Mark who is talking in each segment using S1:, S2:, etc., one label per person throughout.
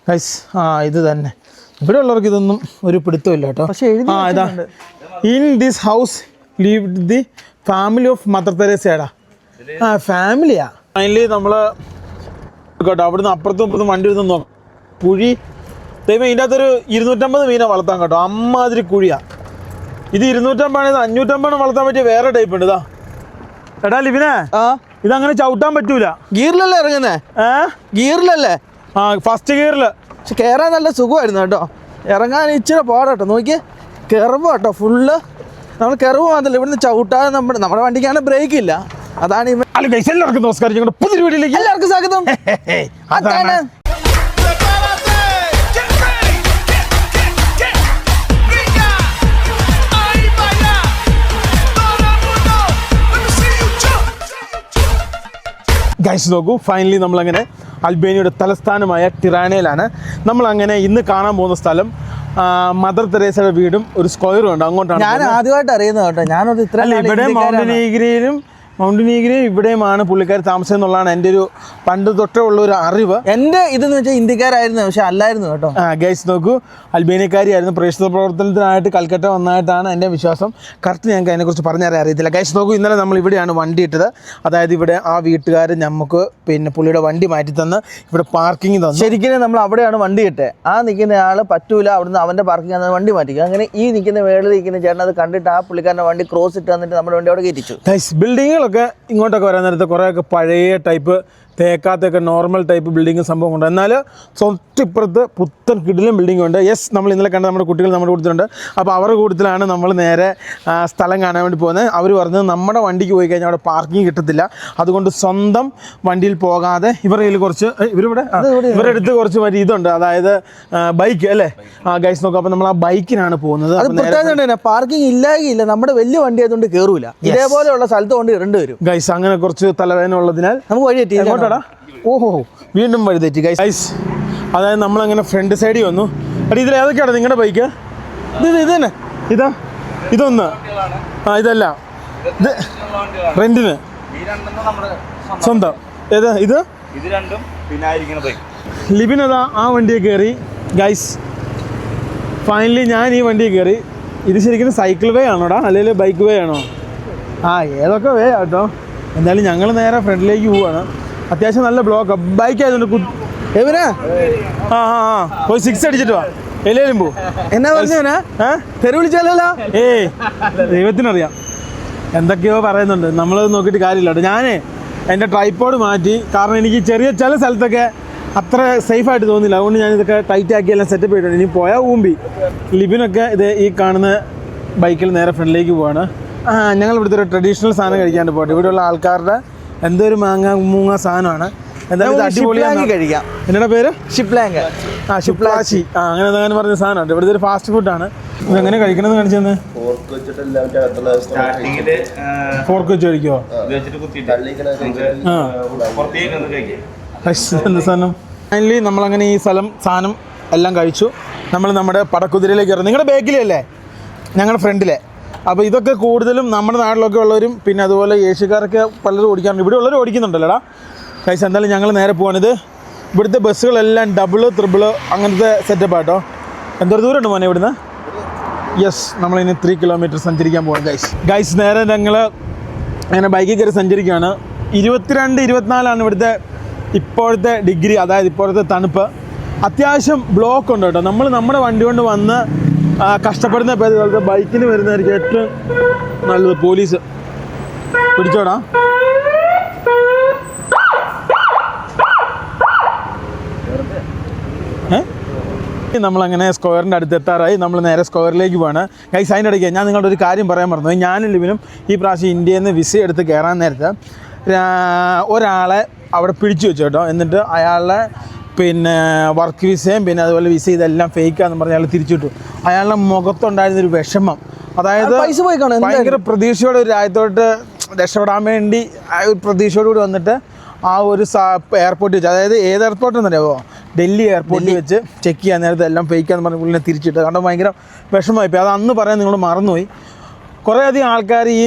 S1: Guys ഇത് തന്നെ ഇവിടെ ഉള്ളവർക്ക് ഇതൊന്നും ഒരു പിടുത്തമില്ല കേട്ടോ.
S2: പക്ഷേ
S1: ഇതാ in this house lived the family of mother തെരേസയാടാ. ഫാമിലിയാ. ഫൈനലി നമ്മൾ കേട്ടോ അവിടുന്ന് അപ്പുറത്തും ഇപ്പുറത്തും വണ്ടി എടുത്ത് നോക്കാം. കുഴി ദൈവം ഇതിൻ്റെ അകത്തൊരു 250 മീനെ വളർത്താൻ കേട്ടോ. അമ്മാതിരി കുഴിയാ ഇത്. 250 ഇത് 550 വളർത്താൻ പറ്റിയ വേറെ ടൈപ്പ് ഉണ്ട്. ഇതാ എടാ ലിബിനെ, ഇതങ്ങനെ ചവിട്ടാൻ പറ്റൂല.
S2: ഗിയറിലല്ലേ ഇറങ്ങുന്നേ? ഗിയറിലല്ലേ?
S1: ഫസ്റ്റ് ഗിയറില്.
S2: പക്ഷെ കയറാൻ നല്ല സുഖമായിരുന്നു കേട്ടോ. ഇറങ്ങാൻ ഇച്ചിരി പാടാട്ടോ. നോക്കിയേ കെറവ് കേട്ടോ ഫുള്ള്. നമ്മൾ കെറവ് മാത്രമല്ല, ഇവിടുന്ന് ചവിട്ടാതെ നമ്മുടെ വണ്ടിക്കാണ് ബ്രേക്ക് ഇല്ല. അതാണ്
S1: എല്ലാവർക്കും നമസ്കാരം. ഞങ്ങളുടെ പുതിയ വീഡിയോയിലേക്ക്
S2: എല്ലാവർക്കും സ്വാഗതം. അതാണ്
S1: ഗൈസ് നോക്കൂ, ഫൈനലി നമ്മളങ്ങനെ അൽബേനിയയുടെ തലസ്ഥാനമായ ടിറാനയിലാണ്. നമ്മളങ്ങനെ ഇന്ന് കാണാൻ പോകുന്ന സ്ഥലം മദർ തെരേസയുടെ വീടും ഒരു സ്ക്വയറും ഉണ്ട്. അങ്ങോട്ടാണ്
S2: ഞാൻ ആദ്യമായിട്ട് അറിയുന്നത് കേട്ടോ. ഞാനത് ഇത്ര
S1: ഇവിടെ മൗണ്ടൻ ഈഗിരിയും ഇവിടെയുമാണ് പുള്ളിക്കാർ താമസം എന്നുള്ളതാണ് എൻ്റെ ഒരു പണ്ട് തൊട്ടേ ഉള്ള ഒരു അറിവ്.
S2: എൻ്റെ ഇതെന്ന് വെച്ചാൽ ഇന്ത്യക്കാരായിരുന്നു, പക്ഷെ അല്ലായിരുന്നു കേട്ടോ.
S1: ഗൈസ് നോക്കൂ, അൽബേനിയക്കാരിയായിരുന്നു. പ്രേക്ഷിത പ്രവർത്തനത്തിനായിട്ട് കൽക്കട്ട വന്നായിട്ടാണ് എൻ്റെ വിശ്വാസം. കറക്റ്റ് ഞങ്ങൾക്ക് അതിനെക്കുറിച്ച് പറഞ്ഞുതരാൻ അറിയത്തില്ല. ഗൈസ് നോക്കൂ, ഇന്നലെ നമ്മൾ ഇവിടെയാണ് വണ്ടി ഇട്ടത്. അതായത് ഇവിടെ ആ വീട്ടുകാർ നമുക്ക് പുള്ളിയുടെ വണ്ടി മാറ്റി തന്ന് ഇവിടെ പാർക്കിംഗ് തന്നു.
S2: ശരിക്കും നമ്മൾ അവിടെയാണ് വണ്ടി ഇട്ടത്. ആ നിൽക്കുന്ന ആൾ പറ്റൂല, അവിടുന്ന് അവൻ്റെ പാർക്കിംഗ് ആണ് വണ്ടി മാറ്റിക്കുക. അങ്ങനെ ഈ നിൽക്കുന്ന വേളിൽ നിൽക്കുന്ന ചേട്ടൻ അത് കണ്ടിട്ട് ആ പുള്ളിക്കാരൻ്റെ വണ്ടി ക്രോസ് ഇട്ട് തന്നിട്ട് നമ്മുടെ വണ്ടി അവിടെ കയറ്റിച്ചു.
S1: ഗൈസ് ബിൽഡിങ്ങുകളൊക്കെ ഇങ്ങോട്ടൊക്കെ വരാൻ നേരത്തെ കുറേയൊക്കെ പഴയ ടൈപ്പ് തേക്കാത്തൊക്കെ നോർമൽ ടൈപ്പ് ബിൽഡിങ് സംഭവം ഉണ്ട്. എന്നാൽ തൊട്ടിപ്പുറത്ത് പുത്തൻ കിടിലും ബിൽഡിംഗ് ഉണ്ട്. യെസ്, നമ്മൾ ഇന്നലെ കണ്ട നമ്മുടെ കുട്ടികൾ നമ്മുടെ കൂട്ടത്തിലുണ്ട്. അപ്പോൾ അവരുടെ കൂട്ടത്തിലാണ് നമ്മൾ നേരെ സ്ഥലം കാണാൻ വേണ്ടി പോകുന്നത്. അവർ പറഞ്ഞത് നമ്മുടെ വണ്ടിക്ക് പോയി കഴിഞ്ഞാൽ അവിടെ പാർക്കിംഗ് കിട്ടത്തില്ല, അതുകൊണ്ട് സ്വന്തം വണ്ടിയിൽ പോകാതെ ഇവരുടെ അടുത്ത് കുറച്ച് മറ്റേ ഇതുണ്ട്, അതായത് ബൈക്ക് അല്ലേ. ഗൈസ് നോക്കാം. അപ്പോൾ നമ്മൾ ആ ബൈക്കിനാണ് പോകുന്നത്.
S2: പാർക്കിംഗ് ഇല്ല, നമ്മുടെ വലിയ വണ്ടി ആയതുകൊണ്ട് കയറൂല. ഇതേപോലെയുള്ള സ്ഥലത്ത് കൊണ്ട് ഇടേണ്ടി വരും.
S1: ഗൈസ് അങ്ങനെ കുറച്ച് തലവേദന ഉള്ളതിനാൽ നമുക്ക് വഴി എത്തി. ഓഹോ, വീണ്ടും വഴി തെറ്റി ഗൈസ്. അതായത് നമ്മളങ്ങനെ ഫ്രണ്ട് സൈഡിൽ വന്നു. അടി ഇതിൽ ഏതൊക്കെയാണ് നിങ്ങളുടെ ബൈക്ക്? ഇത് തന്നെ ഇതൊന്ന് ഇതല്ല, ഇത് റെന്റിന് സ്വന്തം. ഇത് ലിബിനതാ ആ വണ്ടിയെ കയറി. ഗൈസ് ഫൈനലി ഞാൻ ഈ വണ്ടിയെ കയറി. ഇത് ശരിക്കും സൈക്കിൾ വേ ആണോടാ അല്ലെങ്കിൽ ബൈക്ക് വേ ആണോ? ഏതൊക്കെ വേ ആട്ടോ. എന്തായാലും ഞങ്ങൾ നേരെ ഫ്രണ്ടിലേക്ക് പോവാണ്. അത്യാവശ്യം നല്ല ബ്ലോക്ക് ബൈക്ക് ആയതുകൊണ്ട് എവനാ പോയി 6 അടിച്ചിട്ട് വാ. എല്ലാവരും പോ.
S2: എന്നാ പറഞ്ഞവനാ തെരു വിളിച്ചാലോ?
S1: ദൈവത്തിനറിയാം, എന്തൊക്കെയോ പറയുന്നുണ്ട്. നമ്മളത് നോക്കിയിട്ട് കാര്യമില്ല കേട്ടോ. ഞാൻ എൻ്റെ ട്രൈപ്പോഡ് മാറ്റി, കാരണം എനിക്ക് ചില സ്ഥലത്തൊക്കെ അത്ര സേഫായിട്ട് തോന്നില്ല. അതുകൊണ്ട് ഞാനിതൊക്കെ ടൈറ്റാക്കി എല്ലാം സെറ്റപ്പ് ചെയ്തിട്ടുണ്ട്. ഇനി പോയാൽ ഊമ്പി. ലിബിനൊക്കെ ഇത് ഈ കാണുന്ന ബൈക്കിൽ നേരെ ഫ്രണ്ടിലേക്ക് പോവാണ്. ഞങ്ങൾ ഇവിടുത്തെ ഒരു ട്രഡീഷണൽ സാധനം കഴിക്കാണ്ട് പോട്ടെ. ഇവിടെയുള്ള ആൾക്കാരുടെ എന്തോ ഒരു മൂങ്ങ സാധനമാണ്. എന്തായാലും അടിപൊളിയാക്കി കഴിക്കാം. എന്നോட പേര് ഷിപ്ലാങ്. ഷിപ്ലാച്ചി അങ്ങനെ പറഞ്ഞ സാധനമുണ്ട്. ഇവിടുത്തെ ഒരു ഫാസ്റ്റ് ഫുഡാണ്. ഇതെങ്ങനെ കഴിക്കണമെന്ന് കാണിച്ചെന്ന്. ഫോർക്ക് വെച്ച് കഴിക്കുമോ? എന്ത് സാധനം. ഫൈനലി നമ്മളങ്ങനെ ഈ സാധനം എല്ലാം കഴിച്ചു. നമ്മൾ നമ്മുടെ പടക്കുതിരയിലേക്ക് ഇറങ്ങി. നിങ്ങളുടെ ബാക്കിലല്ലേ, ഞങ്ങളുടെ ഫ്രണ്ടിലെ. അപ്പോൾ ഇതൊക്കെ കൂടുതലും നമ്മുടെ നാട്ടിലൊക്കെ ഉള്ളവരും പിന്നെ അതുപോലെ ഏഷ്യക്കാരൊക്കെ പലരും ഓടിക്കാറുണ്ട്. ഇവിടെ ഉള്ളവർ ഓടിക്കുന്നുണ്ടല്ലോടാ. കൈസ് എന്തായാലും ഞങ്ങൾ നേരെ പോകാനിത്. ഇവിടുത്തെ ബസ്സുകളെല്ലാം ഡബിള് ട്രിപ്പിള് അങ്ങനത്തെ സെറ്റപ്പാട്ടോ. എന്തോരം ദൂരമുണ്ട് മോനെ ഇവിടുന്ന്? യെസ്, നമ്മളിനി 3 കിലോമീറ്റർ സഞ്ചരിക്കാൻ പോകാം ഗൈസ്. നേരെ ഞങ്ങൾ അങ്ങനെ ബൈക്കിൽ കയറി സഞ്ചരിക്കുകയാണ്. 22-24 ഇവിടുത്തെ ഇപ്പോഴത്തെ ഡിഗ്രി, അതായത് ഇപ്പോഴത്തെ തണുപ്പ്. അത്യാവശ്യം ബ്ലോക്ക് ഉണ്ട് കേട്ടോ. നമ്മൾ നമ്മുടെ വണ്ടി കൊണ്ട് വന്ന് കഷ്ടപ്പെടുന്ന പേരുകൾക്ക് ബൈക്കിന് വരുന്നതായിരിക്കും ഏറ്റവും നല്ലത്. പോലീസ് പിടിച്ചോടാ. നമ്മളങ്ങനെ സ്ക്വയറിൻ്റെ അടുത്ത് എത്താറായി. നമ്മൾ നേരെ സ്ക്വയറിലേക്ക് പോവാണ് ഗൈസ്. അതിൻ്റെ ഇടയ്ക്ക് ഞാൻ നിങ്ങളുടെ ഒരു കാര്യം പറയാൻ മറന്നു. ഞാനും ലിബിനും ഈ പ്രാവശ്യം ഇന്ത്യയിൽ നിന്ന് വിസ എടുത്ത് കയറാൻ നേരത്തെ ഒരാളെ അവിടെ പിടിച്ചു വെച്ചു കേട്ടോ. എന്നിട്ട് അയാളുടെ വർക്ക് വിസയും പിന്നെ അതുപോലെ വിസ ഇതെല്ലാം ഫേക്കാന്ന് പറഞ്ഞ് അയാൾ തിരിച്ചിട്ടു. അയാളുടെ മുഖത്തുണ്ടായിരുന്നൊരു വിഷമം, അതായത് ഭയങ്കര പ്രതീക്ഷയോടെ ഒരു രാജ്യത്തോട്ട് രക്ഷപ്പെടാൻ വേണ്ടി ഒരു പ്രതീക്ഷയോടുകൂടി വന്നിട്ട് ആ ഒരു എയർപോർട്ടിൽ വെച്ച്, അതായത് ഏത് എയർപോർട്ടെന്ന് അറിയാമോ? ഡൽഹി എയർപോർട്ടിൽ വെച്ച് ചെക്ക് ചെയ്യാൻ നേരത്തെ എല്ലാം ഫേക്കാന്ന് പറഞ്ഞ് പുള്ളിനെ തിരിച്ചിട്ട്. കാരണം ഭയങ്കര വിഷമമായിപ്പോയി. അത് അന്ന് പറയാൻ നിങ്ങൾ മറന്നുപോയി. കുറേയധികം ആൾക്കാർ ഈ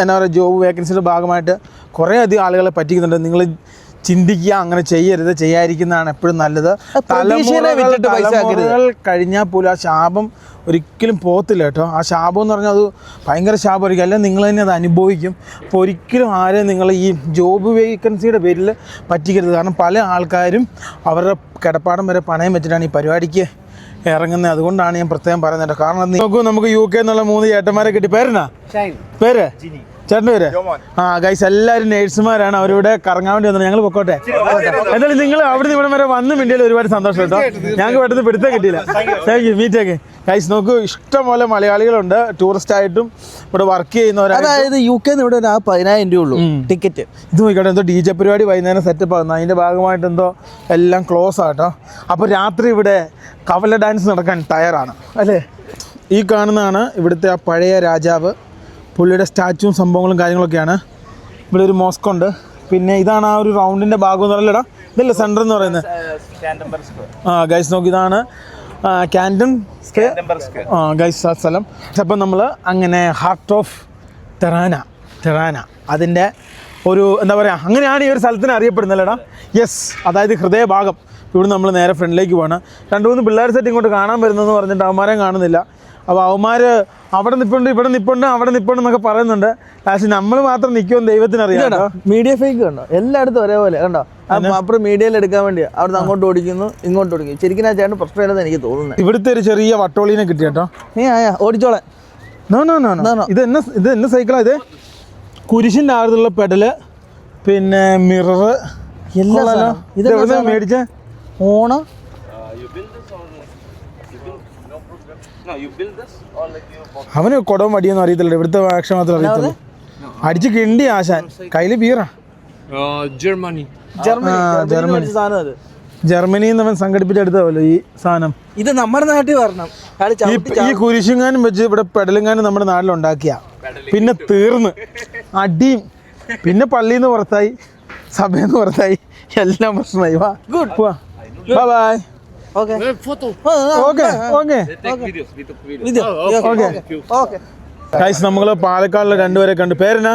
S1: എന്നാ പറയുക ജോബ് വേക്കൻസിയുടെ ഭാഗമായിട്ട് കുറേയധികം ആളുകളെ പറ്റിക്കുന്നുണ്ട്. നിങ്ങൾ ചിന്തിക്കുക, അങ്ങനെ ചെയ്യരുത്, ചെയ്യാതിരിക്കുന്നതാണ് എപ്പോഴും നല്ലത്. തലമുറകൾ കഴിഞ്ഞാൽ പോലും ആ ശാപം ഒരിക്കലും പോകത്തില്ല കേട്ടോ. ആ ശാപം എന്ന് പറഞ്ഞാൽ അത് ഭയങ്കര ശാപമായിരിക്കും, അല്ലെങ്കിൽ നിങ്ങൾ തന്നെ അത് അനുഭവിക്കും. അപ്പോൾ ഒരിക്കലും ആരെയും നിങ്ങൾ ഈ ജോബ് വേക്കൻസിയുടെ പേരിൽ പറ്റിക്കരുത്. കാരണം പല ആൾക്കാരും അവരുടെ കിടപ്പാടം വരെ പണയം വെച്ചിട്ടാണ് ഈ പരിപാടിക്ക് ഇറങ്ങുന്നത്. അതുകൊണ്ടാണ് ഞാൻ പ്രത്യേകം പറയുന്നത്. കാരണം നോക്കൂ, നമുക്ക് UK എന്നുള്ള 3 ചേട്ടന്മാരെ കിട്ടി. പേരെന്നാ? പേര്? ചേട്ടൻ്റെ പേര്? ആ ഗൈസ്, എല്ലാവരും നേഴ്സുമാരാണ്. അവരിവിടെ കറങ്ങാൻ വേണ്ടി വന്നത്. ഞങ്ങൾ പൊക്കോട്ടെ. എന്തായാലും നിങ്ങൾ അവിടുന്ന് ഇവിടെ വരെ വന്ന് മിണ്ടിയിൽ ഒരുപാട് സന്തോഷം കേട്ടോ. ഞങ്ങൾക്ക് പെട്ടെന്ന് പിടുത്തം കിട്ടിയില്ല. Thank you. മീറ്റൊക്കെ ഗൈസ് നോക്കൂ, ഇഷ്ടംപോലെ മലയാളികളുണ്ട്, ടൂറിസ്റ്റ് ആയിട്ടും ഇവിടെ വർക്ക് ചെയ്യുന്നവരാണ്.
S2: അതായത് UK ഇവിടെ 10,000 രൂപ ഉള്ളൂ ടിക്കറ്റ്.
S1: ഇത് നോക്കിക്കോട്ടെ, എന്തോ DJ പരിപാടി വൈകുന്നേരം സെറ്റപ്പ് ആകുന്നു. അതിൻ്റെ ഭാഗമായിട്ട് എന്തോ എല്ലാം ക്ലോസ് ആട്ടോ. അപ്പോൾ രാത്രി ഇവിടെ കവല ഡാൻസ് നടക്കാൻ തയ്യാറാണ് അല്ലേ? ഈ കാണുന്നതാണ് ഇവിടുത്തെ ആ പഴയ രാജാവ്. പുള്ളിയുടെ സ്റ്റാച്ചുവും സംഭവങ്ങളും കാര്യങ്ങളൊക്കെയാണ്. ഇവിടെ ഒരു മോസ്ക് ഉണ്ട്. പിന്നെ ഇതാണ് ആ ഒരു റൗണ്ടിൻ്റെ ഭാഗം എന്ന് പറയലടാ, ഇതല്ലേ സെൻറ്റർ എന്ന് പറയുന്നത്? ആ ഗൈസ് നോക്കി, ഇതാണ് ക്യാൻറ്റൺ സ്ക്വയർ. ആ ഗൈസ് ആ സ്ഥലം. അപ്പം നമ്മൾ അങ്ങനെ ഹാർട്ട് ഓഫ് ടെറാന അതിൻ്റെ ഒരു എന്താ പറയുക, അങ്ങനെയാണ് ഈ ഒരു സ്ഥലത്തിന് അറിയപ്പെടുന്നല്ലേടാ. യെസ്, അതായത് ഹൃദയഭാഗം. ഇവിടെ നമ്മൾ നേരെ ഫ്രണ്ടിലേക്ക് പോകണം. 2-3 പിള്ളേർ സെറ്റ് ഇങ്ങോട്ട് കാണാൻ വരുന്നതെന്ന് പറഞ്ഞിട്ട് അവന്മാരെ കാണുന്നില്ല. അപ്പോൾ അവന്മാർ അവിടെ നിൽപ്പുണ്ട്, ഇവിടെ നിൽപ്പുണ്ട്, അവിടെ നിൽപ്പുണ്ട് എന്നൊക്കെ പറയുന്നുണ്ട്. പക്ഷേ നമ്മൾ മാത്രം നിൽക്കുമെന്ന് ദൈവത്തിന് അറിയാം.
S2: മീഡിയ ഫേക്ക് കണ്ടോ? എല്ലായിടത്തും ഒരേപോലെ കണ്ടോ? അപ്പുറം മീഡിയയിൽ എടുക്കാൻ വേണ്ടി അവിടുന്ന് അങ്ങോട്ട് ഓടിക്കുന്നു, ഇങ്ങോട്ട് ഓടിക്കുന്നു. ശരിക്കും ആ ചേട്ടൻ പ്രശ്നമില്ലെന്ന് എനിക്ക് തോന്നുന്നത്.
S1: ഇവിടുത്തെ ഒരു ചെറിയ വട്ടോളീനെ കിട്ടി കേട്ടോ.
S2: ഓടിച്ചോളാം.
S1: ഇത് എന്നെ സൈക്കിളാണ്. ഇത് കുരിശിൻ്റെ ആകൃതിയുള്ള പെഡല്, പിന്നെ മിറർ എല്ലാം. ഇത് മേടിച്ച
S2: ഓണം.
S1: അവന് കുടവും വടിയൊന്നും അറിയത്തില്ല. ഇവിടുത്തെ ഭാഷ മാത്രം അറിയത്തുള്ളൂ. അടിച്ച് കിണ്ടി ആശാൻ. കയ്യില് ബീറാ. ജർമ്മനിയിൽ നിന്ന് അവൻ സംഘടിപ്പിച്ചെടുത്തല്ലോ ഈ സാധനം.
S2: ഇത് നമ്മുടെ നാട്ടിൽ വരണം.
S1: ഈ കുരിശുങ്ങാനും വെച്ച് ഇവിടെ പെടലുങ്ങാനും നമ്മുടെ നാട്ടിലുണ്ടാക്കിയ പിന്നെ തീർന്ന് അടിയും. പിന്നെ പള്ളിയിൽ നിന്ന് പുറത്തായി, സഭയിൽ നിന്ന് പുറത്തായി, എല്ലാം പ്രശ്നമായി. വാ ഗുഡ്, പോവാ, ബൈ ബൈ. നമ്മള് പാലക്കാടിലെ 2 പേരെ കണ്ടു. പേരെന്നാ?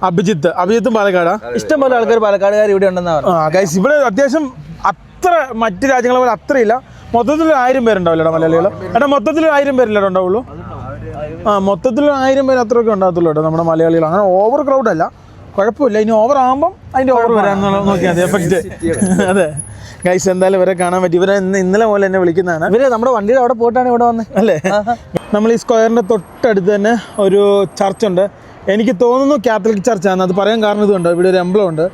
S1: അഭിജിത്തും പാലക്കാടാ.
S2: ഇഷ്ടംപോലെ ആൾക്കാർ പാലക്കാടുകാർ ഇവിടെ ഉണ്ടെന്നാണ്.
S1: ഗൈസ് ഇവിടെ അത്യാവശ്യം അത്ര മറ്റു രാജ്യങ്ങളെ പോലെ അത്രയില്ല. മൊത്തത്തിൽ 1000 പേരുണ്ടാവില്ലടാ മലയാളികൾ. ഏട്ടാ മൊത്തത്തിൽ 1000 പേരില്ല ഉണ്ടാവുള്ളൂ. മൊത്തത്തിൽ 1000 പേര് അത്രയൊക്കെ ഉണ്ടാകത്തുള്ളൂ കേട്ടോ നമ്മുടെ മലയാളികൾ. അങ്ങനെ ഓവർ ക്രൗഡ് അല്ല, കുഴപ്പമില്ല. ഇനി ഓവർ ആകുമ്പം അതിൻ്റെ ഓവർ വരാമെന്നുള്ള നോക്കിയാൽ മതി, എഫക്റ്റ്. അതെ ഗൈസ്, എന്തായാലും ഇവരെ കാണാൻ പറ്റി. ഇവരെ ഇന്നലെ പോലെ എന്നെ വിളിക്കുന്നതാണ്.
S2: ഇവര് നമ്മുടെ വണ്ടിയുടെ അവിടെ പോയിട്ടാണ് ഇവിടെ വന്നത്
S1: അല്ലേ? നമ്മൾ ഈ സ്ക്വയറിൻ്റെ തൊട്ടടുത്ത് തന്നെ ഒരു ചർച്ചുണ്ട്. എനിക്ക് തോന്നുന്നു കാത്തലിക് ചർച്ചാണ്. അത് പറയാൻ കാരണം ഇതുണ്ട്, ഇവിടെ ഒരു എംബ്ലം ഉണ്ട്.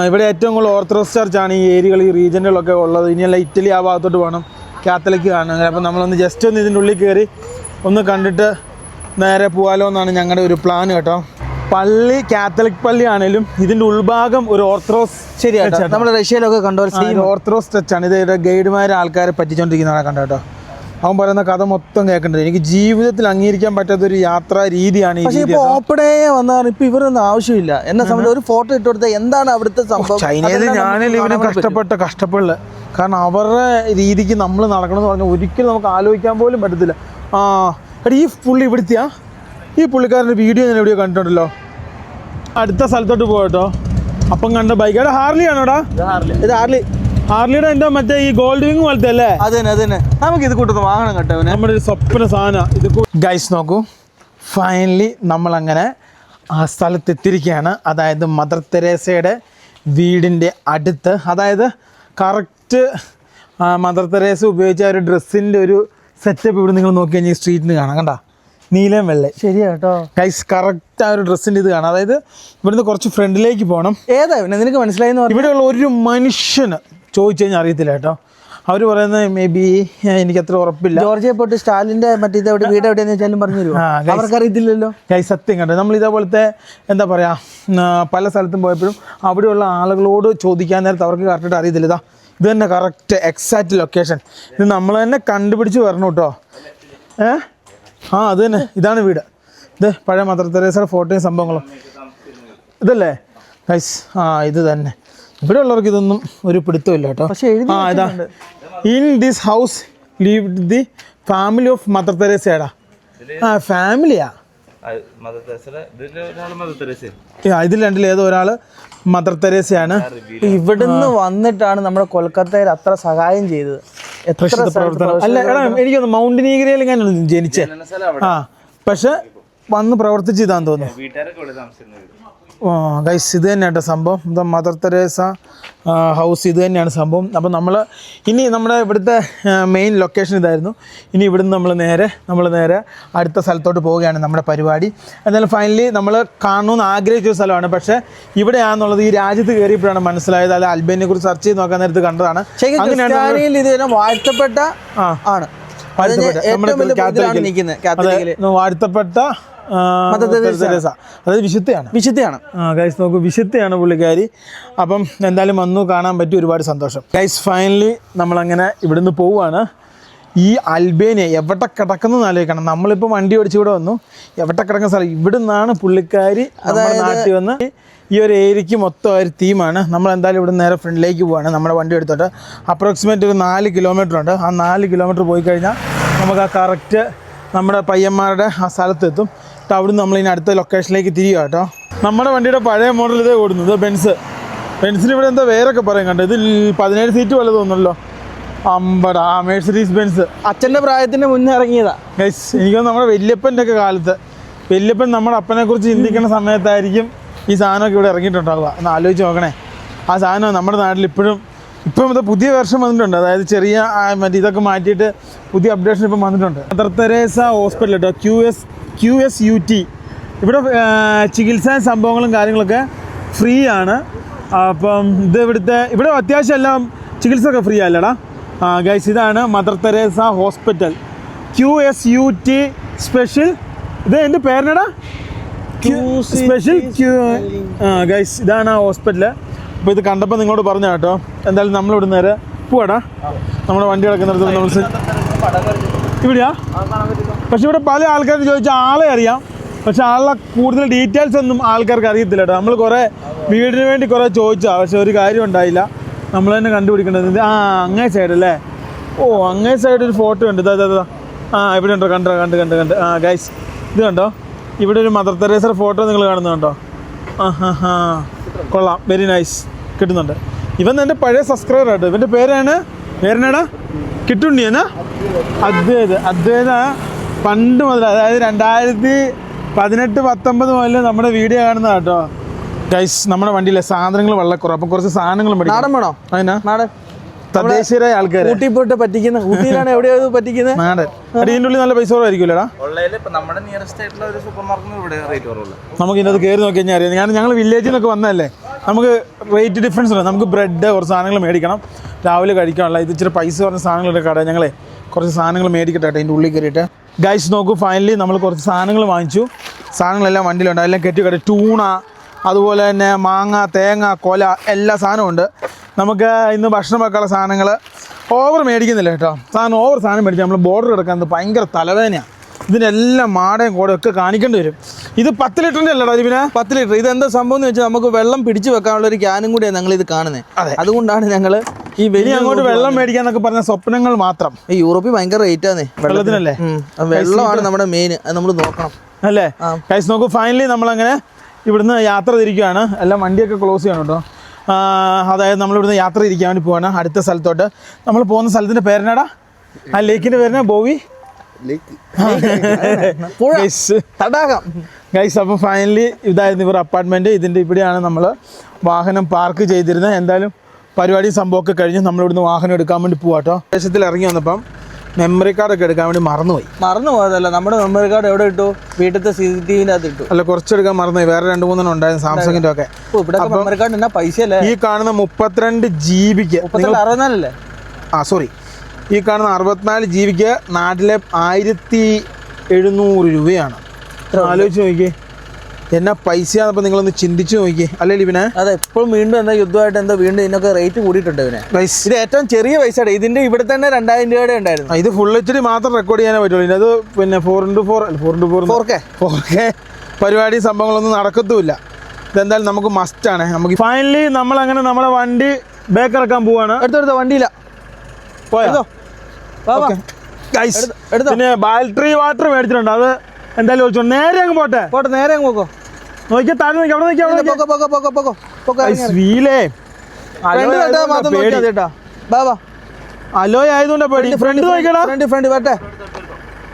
S1: ഇവിടെ ഏറ്റവും കൂടുതൽ ഓർത്തഡോക്സ് ചർച്ചാണ് ഈ ഏരിയകൾ, ഈ റീജിയനിലൊക്കെ ഉള്ളത്. ഇനിയല്ല ഇറ്റലി ആ ഭാഗത്തോട്ട് പോകണം കാത്തലിക് കാണാൻ. അപ്പോൾ നമ്മളൊന്ന് ജസ്റ്റ് ഒന്ന് ഇതിൻ്റെ ഉള്ളിൽ കയറി ഒന്ന് കണ്ടിട്ട് നേരെ പോകാലോ എന്നാണ് ഞങ്ങളുടെ ഒരു പ്ലാൻ കേട്ടോ. പള്ളി കാത്തലിക് പള്ളി ആണെങ്കിലും ഇതിൻ്റെ ഉൾഭാഗം ഒരു ഓർത്തഡോക്സ്.
S2: ശരിയാണ്, നമ്മൾ റഷ്യയിലൊക്കെ കണ്ടോ
S1: ഓർത്തഡോക്സ് ടച്ചാണ്. ഇത് ഗൈഡുമാരെ ആൾക്കാരെ പറ്റിച്ചുകൊണ്ടിരിക്കുന്നതാണ് കണ്ടോ കേട്ടോ. അവൻ പറയുന്ന കഥ മൊത്തം കേൾക്കേണ്ടത്. എനിക്ക് ജീവിതത്തിൽ അംഗീകരിക്കാൻ പറ്റാത്തൊരു യാത്രാ രീതിയാണ്.
S2: ഓപ്പണേ വന്നാൽ ഇപ്പൊ ഇവരൊന്നും ആവശ്യമില്ല. എന്നെ സംബന്ധിച്ച് ഒരു ഫോട്ടോ ഇട്ട് കൊടുത്താൽ എന്താണ് അവിടുത്തെ സംഭവം?
S1: ചൈനയിൽ ഞാനിൽ ഇവന് കഷ്ടപ്പെടില്ല. കാരണം അവരുടെ രീതിക്ക് നമ്മൾ നടക്കണമെന്ന് പറഞ്ഞാൽ ഒരിക്കലും നമുക്ക് ആലോചിക്കാൻ പോലും പറ്റത്തില്ല. ഈ പുള്ളി ഇവിടുത്തെയാ? ഈ പുള്ളിക്കാരൻ്റെ വീഡിയോ ഞാൻ എവിടെയോ കണ്ടിട്ടുണ്ടല്ലോ. അടുത്ത സ്ഥലത്തോട്ട് പോകട്ടോ. അപ്പം കണ്ട ബൈക്ക് ഹാർലി ആണോടാ?
S2: ഇത്
S1: ഹാർലിയുടെ എൻ്റെ മറ്റേ ഈ ഗോൾഡ് വിങ് പോലത്തെ അല്ലേ?
S2: അതന്നെ നമുക്ക് ഇത് കൂട്ടൊന്ന് വാങ്ങണം കേട്ടോ.
S1: നമ്മുടെ ഒരു സ്വപ്ന സാധനം ഇത്. ഗൈസ് നോക്കൂ, ഫൈനലി നമ്മളങ്ങനെ ആ സ്ഥലത്തെത്തിയിരിക്കുകയാണ്. അതായത് മദർ തെരേസയുടെ വീടിൻ്റെ അടുത്ത്. അതായത് കറക്റ്റ് മദർ തെരേസ ഉപയോഗിച്ച ഒരു ഡ്രസ്സിൻ്റെ ഒരു സെറ്റപ്പ് ഇവിടെ നിങ്ങൾ നോക്കി കഴിഞ്ഞാൽ ഈ സ്ട്രീറ്റിന് കാണാം. കണ്ട നീലയും വെള്ളയും.
S2: ശരിയാ കേട്ടോ
S1: ഗൈസ്, കറക്റ്റ് ആ ഒരു ഡ്രസ്സിൻ്റെ ഇത് കാണാം. അതായത് ഇവിടുന്ന് കുറച്ച് ഫ്രണ്ടിലേക്ക് പോകണം.
S2: ഏതാ നിനക്ക് മനസ്സിലായെന്ന് പറഞ്ഞു?
S1: ഇവിടെയുള്ള ഒരു മനുഷ്യന് ചോദിച്ചു കഴിഞ്ഞാൽ അറിയത്തില്ല കേട്ടോ. അവർ പറയുന്നത് മേ ബി എനിക്ക് അത്ര ഉറപ്പില്ല.
S2: ജോർജിയ പോയിട്ട് സ്റ്റാലിൻ്റെ മറ്റേ ഇത് വീട് എവിടെയെന്ന് വെച്ചാലും പറഞ്ഞു തരുമോ? അവർക്കറിയത്തില്ലല്ലോ.
S1: സത്യം കണ്ടോ, നമ്മൾ ഇതേപോലത്തെ എന്താ പറയുക പല സ്ഥലത്തും പോയപ്പോഴും അവിടെയുള്ള ആളുകളോട് ചോദിക്കാൻ നേരത്ത് അവർക്ക് കറക്റ്റായിട്ട് അറിയത്തില്ല. ഇത് തന്നെ കറക്റ്റ് എക്സാക്റ്റ് ലൊക്കേഷൻ. ഇത് നമ്മൾ തന്നെ കണ്ടുപിടിച്ച് വരണം കേട്ടോ. അത് തന്നെ, ഇതാണ് വീട്. ഇത് പഴയ മദർ തെരേസയുടെ ഫോട്ടോയും സംഭവങ്ങളും ഇതല്ലേ ഗൈസ്? ഇത് തന്നെ. ഇവിടെ ഉള്ളവർക്ക് ഇതൊന്നും ഒരു പിടുത്തമില്ല കേട്ടോ. ഇതാ in this house lived the family of mother തെരേസയാടാ. ഫാമിലിയാ ഇതിൽ രണ്ടിൽ ഏതോ ഒരാൾ മദർ തെരേസയാണ്.
S2: ഇവിടുന്ന് വന്നിട്ടാണ് നമ്മുടെ കൊൽക്കത്തയിൽ അത്ര സഹായം ചെയ്തത്. എത്ര
S1: പ്രവർത്തനം അല്ല എടാ, എനിക്കൊന്ന് മൗണ്ടനീഗ്രയിൽ ഞാൻ ജനിച്ചേ. ആ പക്ഷെ വന്ന് പ്രവർത്തിച്ച് ഇതാന്ന് തോന്നുന്നു. ഗൈസ് ഇത് തന്നെയാണ് കേട്ടോ സംഭവം. ഇത് മദർ തെരേസ ഹൗസ് ഇത് തന്നെയാണ് സംഭവം. അപ്പോൾ നമ്മൾ ഇനി നമ്മുടെ ഇവിടുത്തെ മെയിൻ ലൊക്കേഷൻ ഇതായിരുന്നു. ഇനി ഇവിടുന്ന് നമ്മൾ നേരെ അടുത്ത സ്ഥലത്തോട്ട് പോവുകയാണ് നമ്മുടെ പരിപാടി. എന്നാലും ഫൈനലി നമ്മൾ കാണണമെന്ന് ആഗ്രഹിച്ചൊരു സ്ഥലമാണ്. പക്ഷേ ഇവിടെയാണെന്നുള്ളത് ഈ രാജ്യത്ത് കയറിയപ്പോഴാണ് മനസ്സിലായത്. അത് അൽബേനിയെ കുറിച്ച് സെർച്ച് ചെയ്ത് നോക്കാൻ നേരത്ത് കണ്ടതാണ്.
S2: അങ്ങനെയാണ് വാഴ്ത്തപ്പെട്ട ആണ്,
S1: വാഴ്ത്തപ്പെട്ട അതായത് വിശുദ്ധയാണ്. ഗൈസ് നോക്കൂ, വിശുദ്ധയാണ് പുള്ളിക്കാരി. അപ്പം എന്തായാലും വന്നു കാണാൻ പറ്റി, ഒരുപാട് സന്തോഷം. ഗൈസ് ഫൈനലി നമ്മളങ്ങനെ ഇവിടുന്ന് പോവുകയാണ്. ഈ അൽബേനിയ എവിടെ കിടക്കുന്നതെന്ന് ആലോചിക്കണം. നമ്മളിപ്പോൾ വണ്ടി ഓടിച്ച് ഇവിടെ വന്നു, എവിടെ കിടക്കുന്ന സ്ഥലം ഇവിടെ നിന്നാണ് പുള്ളിക്കാരി നാട്ടിൽ വന്ന്. ഈ ഒരു ഏരിയയ്ക്ക് മൊത്തം ഒരു തീമാണ്. നമ്മൾ എന്തായാലും ഇവിടെ നേരെ ഫ്രണ്ടിലേക്ക് പോവുകയാണ്. നമ്മുടെ വണ്ടി എടുത്തോട്ട് അപ്രോക്സിമേറ്റ് ഒരു 4 കിലോമീറ്റർ ഉണ്ട്. ആ 4 കിലോമീറ്റർ പോയി കഴിഞ്ഞാൽ നമുക്ക് ആ കറക്റ്റ് നമ്മുടെ പയ്യന്മാരുടെ ആ സ്ഥലത്തെത്തും. അവിടുന്ന് നമ്മളിനി അടുത്ത ലൊക്കേഷനിലേക്ക് തിരിയുക കേട്ടോ. നമ്മുടെ വണ്ടിയുടെ പഴയ മോഡൽ ഇതേ ഓടുന്നത് ബെൻസിന് ഇവിടെ എന്താ വേറൊക്കെ പറയും കണ്ടോ. ഇത് 17 സീറ്റ് പോലെ തോന്നുന്നല്ലോ. അമ്പടാ മെഴ്സിഡീസ് ബെൻസ്.
S2: അച്ഛൻ്റെ പ്രായത്തിന് മുന്നേ ഇറങ്ങിയതാ
S1: ഗൈസ്. എനിക്ക് നമ്മുടെ വല്യപ്പൻ്റെ ഒക്കെ കാലത്ത്, വല്യപ്പൻ നമ്മുടെ അപ്പനെ കുറിച്ച് ചിന്തിക്കുന്ന സമയത്തായിരിക്കും ഈ സാധനമൊക്കെ ഇവിടെ ഇറങ്ങിയിട്ടുണ്ടാവുക. ഒന്ന് ആലോചിച്ച് നോക്കണേ. ആ സാധനം നമ്മുടെ നാട്ടിൽ ഇപ്പം ഇത് പുതിയ വെർഷൻ വന്നിട്ടുണ്ട്. അതായത് ചെറിയ മറ്റേ ഇതൊക്കെ മാറ്റിയിട്ട് പുതിയ അപ്ഡേഷൻ ഇപ്പം വന്നിട്ടുണ്ട്. മദർ തെരേസ ഹോസ്പിറ്റൽ കേട്ടോ, QSUT. ഇവിടെ ചികിത്സാ സംഭവങ്ങളും കാര്യങ്ങളൊക്കെ ഫ്രീ ആണ്. അപ്പം ഇവിടെ അത്യാവശ്യം എല്ലാം ചികിത്സയൊക്കെ ഫ്രീ അല്ലടാ. ഗൈസ് ഇതാണ് mother Teresa hospital, QSUT special. ഇത് എൻ്റെ പേരിനടാ സ്പെഷ്യൽ ഗൈസ്. ഇതാണ് ആ ഹോസ്പിറ്റൽ. അപ്പോൾ ഇത് കണ്ടപ്പോൾ നിങ്ങളോട് പറഞ്ഞ കേട്ടോ. എന്തായാലും നമ്മളിവിടെ നേരെ പോവാടാ. നമ്മുടെ വണ്ടി കിടക്കുന്നിടത്ത് നമ്മൾ ഇവിടെയാ. പക്ഷെ ഇവിടെ പല ആൾക്കാരും ചോദിച്ചാൽ ആളെ അറിയാം, പക്ഷെ ആളെ കൂടുതൽ ഡീറ്റെയിൽസ് ഒന്നും ആൾക്കാർക്ക് അറിയത്തില്ല കേട്ടോ. നമ്മൾ കുറേ വീടിന് വേണ്ടി കുറേ ചോദിച്ചാൽ, പക്ഷെ ഒരു കാര്യം ഉണ്ടായില്ല. നമ്മൾ തന്നെ കണ്ടുപിടിക്കേണ്ടത്. അങ്ങേ സൈഡ് അല്ലേ? അങ്ങേ സൈഡ് ഒരു ഫോട്ടോ ഉണ്ട്. ഇതാ ഇവിടെ ഉണ്ടോ? കണ്ട് ഗൈസ് ഇത് കണ്ടോ. ഇവിടെ ഒരു മദർ തെരേസയുടെ ഫോട്ടോ നിങ്ങൾ കാണുന്നുണ്ടോ? കൊള്ളാം, വെരി നൈസ്. കിട്ടുന്നുണ്ട്. ഇവൻ എൻ്റെ പഴയ സബ്സ്ക്രൈബർ ആട്ടോ. ഇവൻ്റെ പേരെന്നാടാ? കിട്ടുണ്ണി എന്നാ? അദ്വൈത പണ്ട് മുതൽ, അതായത് 2018-19 മുതൽ നമ്മുടെ വീഡിയോ കാണുന്ന കേട്ടോ. ഗൈസ് നമ്മുടെ വണ്ടിയിലെ സാധനങ്ങൾ വളരെ കുറവ്. അപ്പം കുറച്ച് സാധനങ്ങൾ
S2: നാടൻ വേണോ?
S1: അതിനാ
S2: നാടൻ
S1: തദ്ദേശീയരായ ആൾക്കാർ
S2: ഊട്ടി പോയിട്ട് പറ്റിക്കുന്നത്. ഊട്ടിയിലാണ് എവിടെയോ പറ്റിക്കുന്നത്.
S1: നാടൻ ഇതിൻ്റെ ഉള്ളിൽ നല്ല പൈസ കുറവായിരിക്കുമല്ലേടാ? നമുക്ക് ഇതിനകത്ത് കയറി നോക്കി കഴിഞ്ഞാൽ അറിയാം. കാരണം ഞങ്ങൾ വില്ലേജിൽ നിന്നൊക്കെ വന്നതല്ലേ, നമുക്ക് റേറ്റ് ഡിഫറൻസ് ഉണ്ട്. നമുക്ക് ബ്രെഡ് കുറച്ച് സാധനങ്ങൾ മേടിക്കണം രാവിലെ കഴിക്കാനുള്ള. ഇത് ഇച്ചിരി പൈസ കുറഞ്ഞ സാധനങ്ങളുടെ കട. ഞങ്ങളെ കുറച്ച് സാധനങ്ങൾ മേടിക്കട്ടെ അതിൻ്റെ ഉള്ളിൽ കയറിയിട്ട്. ഗൈസ് നോക്കൂ, ഫൈനലി നമ്മൾ കുറച്ച് സാധനങ്ങൾ വാങ്ങിച്ചു. സാധനങ്ങളെല്ലാം വണ്ടിയിലുണ്ട്. എല്ലാം കെട്ടിക്കട്ടെ. ടൂണ, അതുപോലെ തന്നെ മാങ്ങ, തേങ്ങ, കൊല, എല്ലാ സാധനവും ഉണ്ട്. നമുക്ക് ഇന്ന് ഭക്ഷണം വെക്കാനുള്ള സാധനങ്ങൾ ഓവർ മേടിക്കുന്നില്ല കേട്ടോ. ഓവർ സാധനം മേടിച്ചാൽ നമ്മൾ ബോർഡർ കിടക്കുന്നത് ഭയങ്കര തലവേദനയാണ്. ഇതിനെല്ലാം മാടയും കോടയും ഒക്കെ കാണിക്കേണ്ടി വരും. ഇത് 10 ലിറ്ററിൻ്റെ അല്ലടാ ഇതിന്?
S2: 10 ലിറ്റർ. ഇതെന്താ സംഭവം എന്ന് വെച്ചാൽ നമുക്ക് വെള്ളം പിടിച്ചു വെക്കാനുള്ള ഒരു ക്യാനും കൂടിയാണ് ഞങ്ങളിത് കാണുന്നത്.
S1: അതെ,
S2: അതുകൊണ്ടാണ് ഞങ്ങൾ ഈ വലിയ
S1: അങ്ങോട്ട് വെള്ളം മേടിക്കാന്നൊക്കെ പറഞ്ഞ സ്വപ്നങ്ങൾ മാത്രം.
S2: ഈ യൂറോപ്പിൽ ഭയങ്കര റേറ്റാന്നേ
S1: വെള്ളത്തിനല്ലേ.
S2: വെള്ളമാണ് നമ്മുടെ മെയിൻ, അത് നമ്മൾ നോക്കണം
S1: അല്ലേ. ഗൈസ് നോക്കൂ, ഫൈനലി നമ്മളങ്ങനെ ഇവിടുന്ന് യാത്ര തിരിക്കുകയാണ്. എല്ലാം വണ്ടിയൊക്കെ ക്ലോസ് ചെയ്യണം കേട്ടോ. അതായത് നമ്മളിവിടുന്ന് യാത്ര തിരിക്കാൻ വേണ്ടി പോവാണ് അടുത്ത സ്ഥലത്തോട്ട്. നമ്മൾ പോകുന്ന സ്ഥലത്തിൻ്റെ പേരെന്നാടാ? ആ ലേക്കിൻ്റെ പേരെന്നാ? ബോവി
S2: തടാകം.
S1: ഗൈസ് അപ്പോൾ ഫൈനലി ഇതായിരുന്നു ഇവർ അപ്പാർട്ട്മെൻറ്റ്. ഇതിൻ്റെ ഇവിടെയാണ് നമ്മൾ വാഹനം പാർക്ക് ചെയ്തിരുന്നത്. എന്തായാലും പരിപാടി സംഭവമൊക്കെ കഴിഞ്ഞ് നമ്മളിവിടുന്ന് വാഹനം എടുക്കാൻ വേണ്ടി പോവാട്ടോ. ദേശത്തിൽ ഇറങ്ങി വന്നപ്പം മെമ്മറി കാർഡൊക്കെ എടുക്കാൻ വേണ്ടി
S2: മറന്നുപോയതല്ല. നമ്മുടെ മെമ്മറി കാർഡ് എവിടെ ഇട്ടു? വീട്ടിലത്തെ CCTVൻ്റെ അകത്ത് ഇട്ടു.
S1: അല്ല, കുറച്ചെടുക്കാൻ മറന്നുപോയി. വേറെ 2-3 ഉണ്ടായിരുന്നു സാംസങ്ങിൻ്റെ ഒക്കെ.
S2: മെമ്മറി കാർഡ് എന്നാ പൈസ അല്ലേ?
S1: ഈ കാണുന്ന 32 GB
S2: 64
S1: സോറി, ഈ കാണുന്ന 64 GB നാട്ടിലെ 1700 രൂപയാണ്. ആലോചിച്ച് നോക്കിയേ എന്നാ പൈസയാണെന്നപ്പോൾ നിങ്ങളൊന്ന് ചിന്തിച്ച് നോക്കിയേ. അല്ലേ ഇവനെ?
S2: അതെ, എപ്പോഴും വീണ്ടും എന്താ യുദ്ധമായിട്ട് എന്താ വീണ്ടും ഇതിനൊക്കെ റേറ്റ് കൂടിയിട്ടുണ്ട് ഇവനെ. ഇത് ഏറ്റവും ചെറിയ പൈസയുടെ. ഇതിൻ്റെ ഇവിടെ തന്നെ 2000 രൂപയുടെ ഉണ്ടായിരുന്നു.
S1: ഇത് ഫുൾ HD മാത്രം റെക്കോർഡ് ചെയ്യാനേ പറ്റുള്ളൂ. ഇത് പിന്നെ 4x4 പരിപാടി സംഭവങ്ങളൊന്നും നടക്കത്തുമില്ല. ഇതെന്തായാലും നമുക്ക് മസ്റ്റാണ്. നമുക്ക് ഫൈനലി നമ്മളങ്ങനെ നമ്മുടെ വണ്ടി ബേക്ക് ഇറക്കാൻ പോവാണ്.
S2: എടുത്തോ, വണ്ടിയില്ല പോയോ?
S1: പിന്നെ ബാറ്ററി വാട്ടർ മേടിച്ചിട്ടുണ്ട്. അത് എന്തായാലും നേരെ അങ്ങ് പോട്ടെ.
S2: നേരെ അങ്ങ് പോക്കോ.
S1: നോക്കിയാൽ താഴെ നോക്കി, അവിടെ നോക്കി,
S2: പോക്കോ.
S1: വീലേ
S2: മാത്രം നോക്കിയാ ചേട്ടാ. ബാബാ
S1: അലോയ് ആയതുകൊണ്ടാ പേടി. ഫ്രണ്ട് നോക്കടാ,
S2: ഫ്രണ്ട് വരട്ടെ,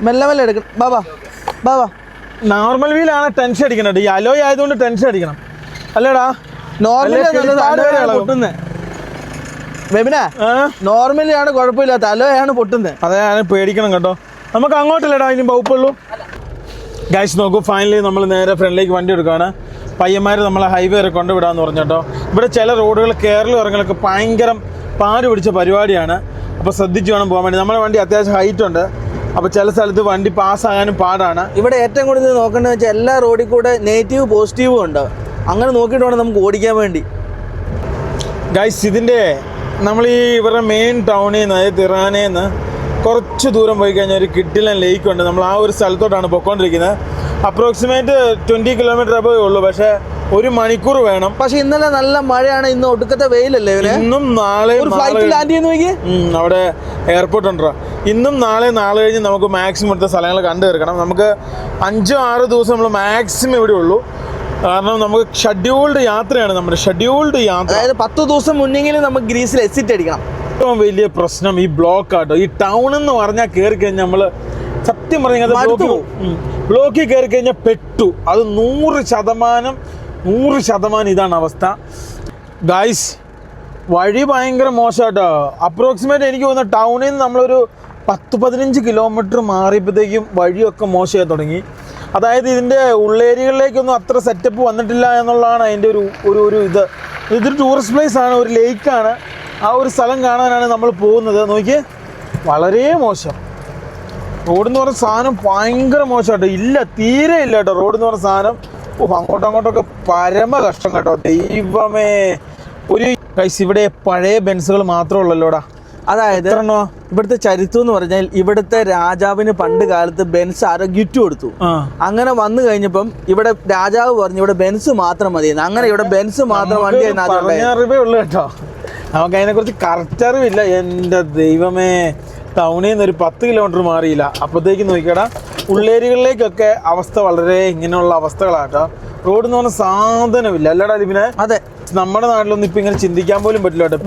S2: മെല്ലെ മെല്ലെ എടുക്കണം. ബാബാ ബാബാ
S1: നോർമൽ വീലാണ് ടെൻഷൻ അടിക്കണം. ഈ അലോയ് ആയതുകൊണ്ട് ടെൻഷൻ അടിക്കണം അല്ലേടാ.
S2: പൊട്ടുന്നത് ബെബിനാ, നോർമലി ആണ് കുഴപ്പമില്ലാത്ത, അലോയാണ് പൊട്ടുന്നത്.
S1: അതെ, പേടിക്കണം കേട്ടോ. നമുക്ക് അങ്ങോട്ടല്ലേടാ ഇനി വകുപ്പുള്ളൂ. ഗൈസ് നോക്കൂ, ഫൈനലി നമ്മൾ നേരെ ഫ്രണ്ടിലേക്ക് വണ്ടി എടുക്കുകയാണ്. പയ്യന്മാർ നമ്മളെ ഹൈവേ വരെ കൊണ്ടുവിടാമെന്ന് പറഞ്ഞു കേട്ടോ. ഇവിടെ ചില റോഡുകൾ കേരളം ഇറങ്ങലൊക്കെ ഭയങ്കര പാട് പിടിച്ച പരിപാടിയാണ്. അപ്പോൾ ശ്രദ്ധിച്ച് വേണം പോകാൻ വേണ്ടി. നമ്മുടെ വണ്ടി അത്യാവശ്യം ഹൈറ്റ് ഉണ്ട്, അപ്പോൾ ചില സ്ഥലത്ത് വണ്ടി പാസ്സാകാനും പാടാണ്.
S2: ഇവിടെ ഏറ്റവും കൂടുതൽ നോക്കേണ്ടത് വെച്ചാൽ എല്ലാ റോഡിൽ കൂടെ നെഗറ്റീവ് പോസിറ്റീവും ഉണ്ട്. അങ്ങനെ നോക്കിയിട്ട് വേണം നമുക്ക് ഓടിക്കാൻ വേണ്ടി.
S1: ഗൈസ് ഇതിൻ്റെ നമ്മൾ ഈ ഇവരുടെ മെയിൻ ടൗണിൽ നിന്ന്, അതായത് തിറാനയിൽ നിന്ന് കുറച്ച് ദൂരം പോയി കഴിഞ്ഞാൽ ഒരു കിഡിലൻ ലേക്ക് ഉണ്ട്. നമ്മൾ ആ ഒരു സ്ഥലത്തോട്ടാണ് പോയിക്കൊണ്ടിരിക്കുന്നത്. അപ്രോക്സിമേറ്റ് 20 കിലോമീറ്റർ അബവേ ഉള്ളൂ, പക്ഷേ 1 മണിക്കൂർ വേണം.
S2: പക്ഷെ ഇന്നലെ നല്ല മഴയാണ്, ഇന്ന് ഒടുക്കത്തെ വെയിലല്ലേ.
S1: ഇന്നും നാളെ അവിടെ എയർപോർട്ട് ഉണ്ടോ. ഇന്നും നാളെ കഴിഞ്ഞ് നമുക്ക് മാക്സിമം എടുത്ത സ്ഥലങ്ങൾ കണ്ടു തീർക്കണം. നമുക്ക് 5-6 ദിവസം നമ്മൾ മാക്സിമം ഇവിടെ ഉള്ളൂ. കാരണം നമുക്ക് ഷെഡ്യൂൾഡ് യാത്രയാണ്, നമ്മുടെ ഷെഡ്യൂൾഡ് യാത്ര.
S2: അതായത് 10 ദിവസം മുന്നെങ്കിലും നമുക്ക് ഗ്രീസിൽ എക്സിറ്റ് അടിക്കണം.
S1: ഏറ്റവും വലിയ പ്രശ്നം ഈ ബ്ലോക്ക് ആട്ടോ. ഈ ടൗൺ എന്ന് പറഞ്ഞാൽ കയറി കഴിഞ്ഞാൽ നമ്മൾ സത്യം പറഞ്ഞാൽ ബ്ലോക്കിൽ കയറി കഴിഞ്ഞാൽ പെട്ടു. അത് 100% ഇതാണ് അവസ്ഥ. ഗൈസ് വഴി ഭയങ്കര മോശമാട്ടോ. അപ്രോക്സിമേറ്റ് എനിക്ക് തോന്നുന്ന ടൗണിൽ നിന്ന് നമ്മളൊരു 10-15 കിലോമീറ്റർ മാറിയപ്പോഴത്തേക്കും വഴിയൊക്കെ മോശമായി തുടങ്ങി. അതായത് ഇതിൻ്റെ ഉള്ളേരിയകളിലേക്കൊന്നും അത്ര സെറ്റപ്പ് വന്നിട്ടില്ല എന്നുള്ളതാണ് അതിൻ്റെ ഒരു ഇതൊരു ടൂറിസ്റ്റ് പ്ലേസ് ആണ്, ഒരു ലേക്കാണ്. ആ ഒരു സ്ഥലം കാണാനാണ് നമ്മൾ പോകുന്നത്. നോക്കിയേ, വളരെ മോശം റോഡ് എന്ന് പറഞ്ഞ സാധനം, ഭയങ്കര മോശമാട്ടോ. ഇല്ല, തീരെ ഇല്ല കേട്ടോ റോഡ് എന്ന് പറഞ്ഞ സാധനം. അങ്ങോട്ടൊക്കെ പരമ കഷ്ടം കേട്ടോ. ദൈവമേ, ഒരു കൈസ് ഇവിടെ പഴയ ബെൻസുകൾ മാത്രമേ ഉള്ളല്ലോടാ.
S2: അതായത് ഇവിടുത്തെ ചരിത്രം എന്ന് പറഞ്ഞാൽ ഇവിടുത്തെ രാജാവിന് പണ്ട് കാലത്ത് ബെൻസ് ആരോ ഗിഫ്റ്റ് കൊടുത്തു. അങ്ങനെ വന്നു കഴിഞ്ഞപ്പം ഇവിടെ രാജാവ് പറഞ്ഞു ഇവിടെ ബെൻസ് മാത്രം മതി. അങ്ങനെ ഇവിടെ ബെൻസ് മാത്രം വണ്ടി
S1: അറിവേ ഉള്ളു കേട്ടോ. നമുക്ക് അതിനെ കുറിച്ച് കറക്റ്റ് അറിവില്ല. എൻ്റെ ദൈവമേ, ടൗണിൽ നിന്ന് ഒരു 10 കിലോമീറ്റർ മാറിയില്ല. അപ്പോഴത്തേക്ക് നോക്കിക്കടാ, ഉള്ളേരികളിലേക്കൊക്കെ അവസ്ഥ വളരെ ഇങ്ങനെയുള്ള അവസ്ഥകളാട്ടോ. റോഡ് എന്ന് പറഞ്ഞ സാധനമില്ല അല്ലടാ ലിബിനെ.
S2: അതെ,
S1: നമ്മുടെ നാട്ടിലൊന്നും ഇപ്പൊ ഇങ്ങനെ ചിന്തിക്കാൻ പോലും പറ്റില്ല കേട്ടോ.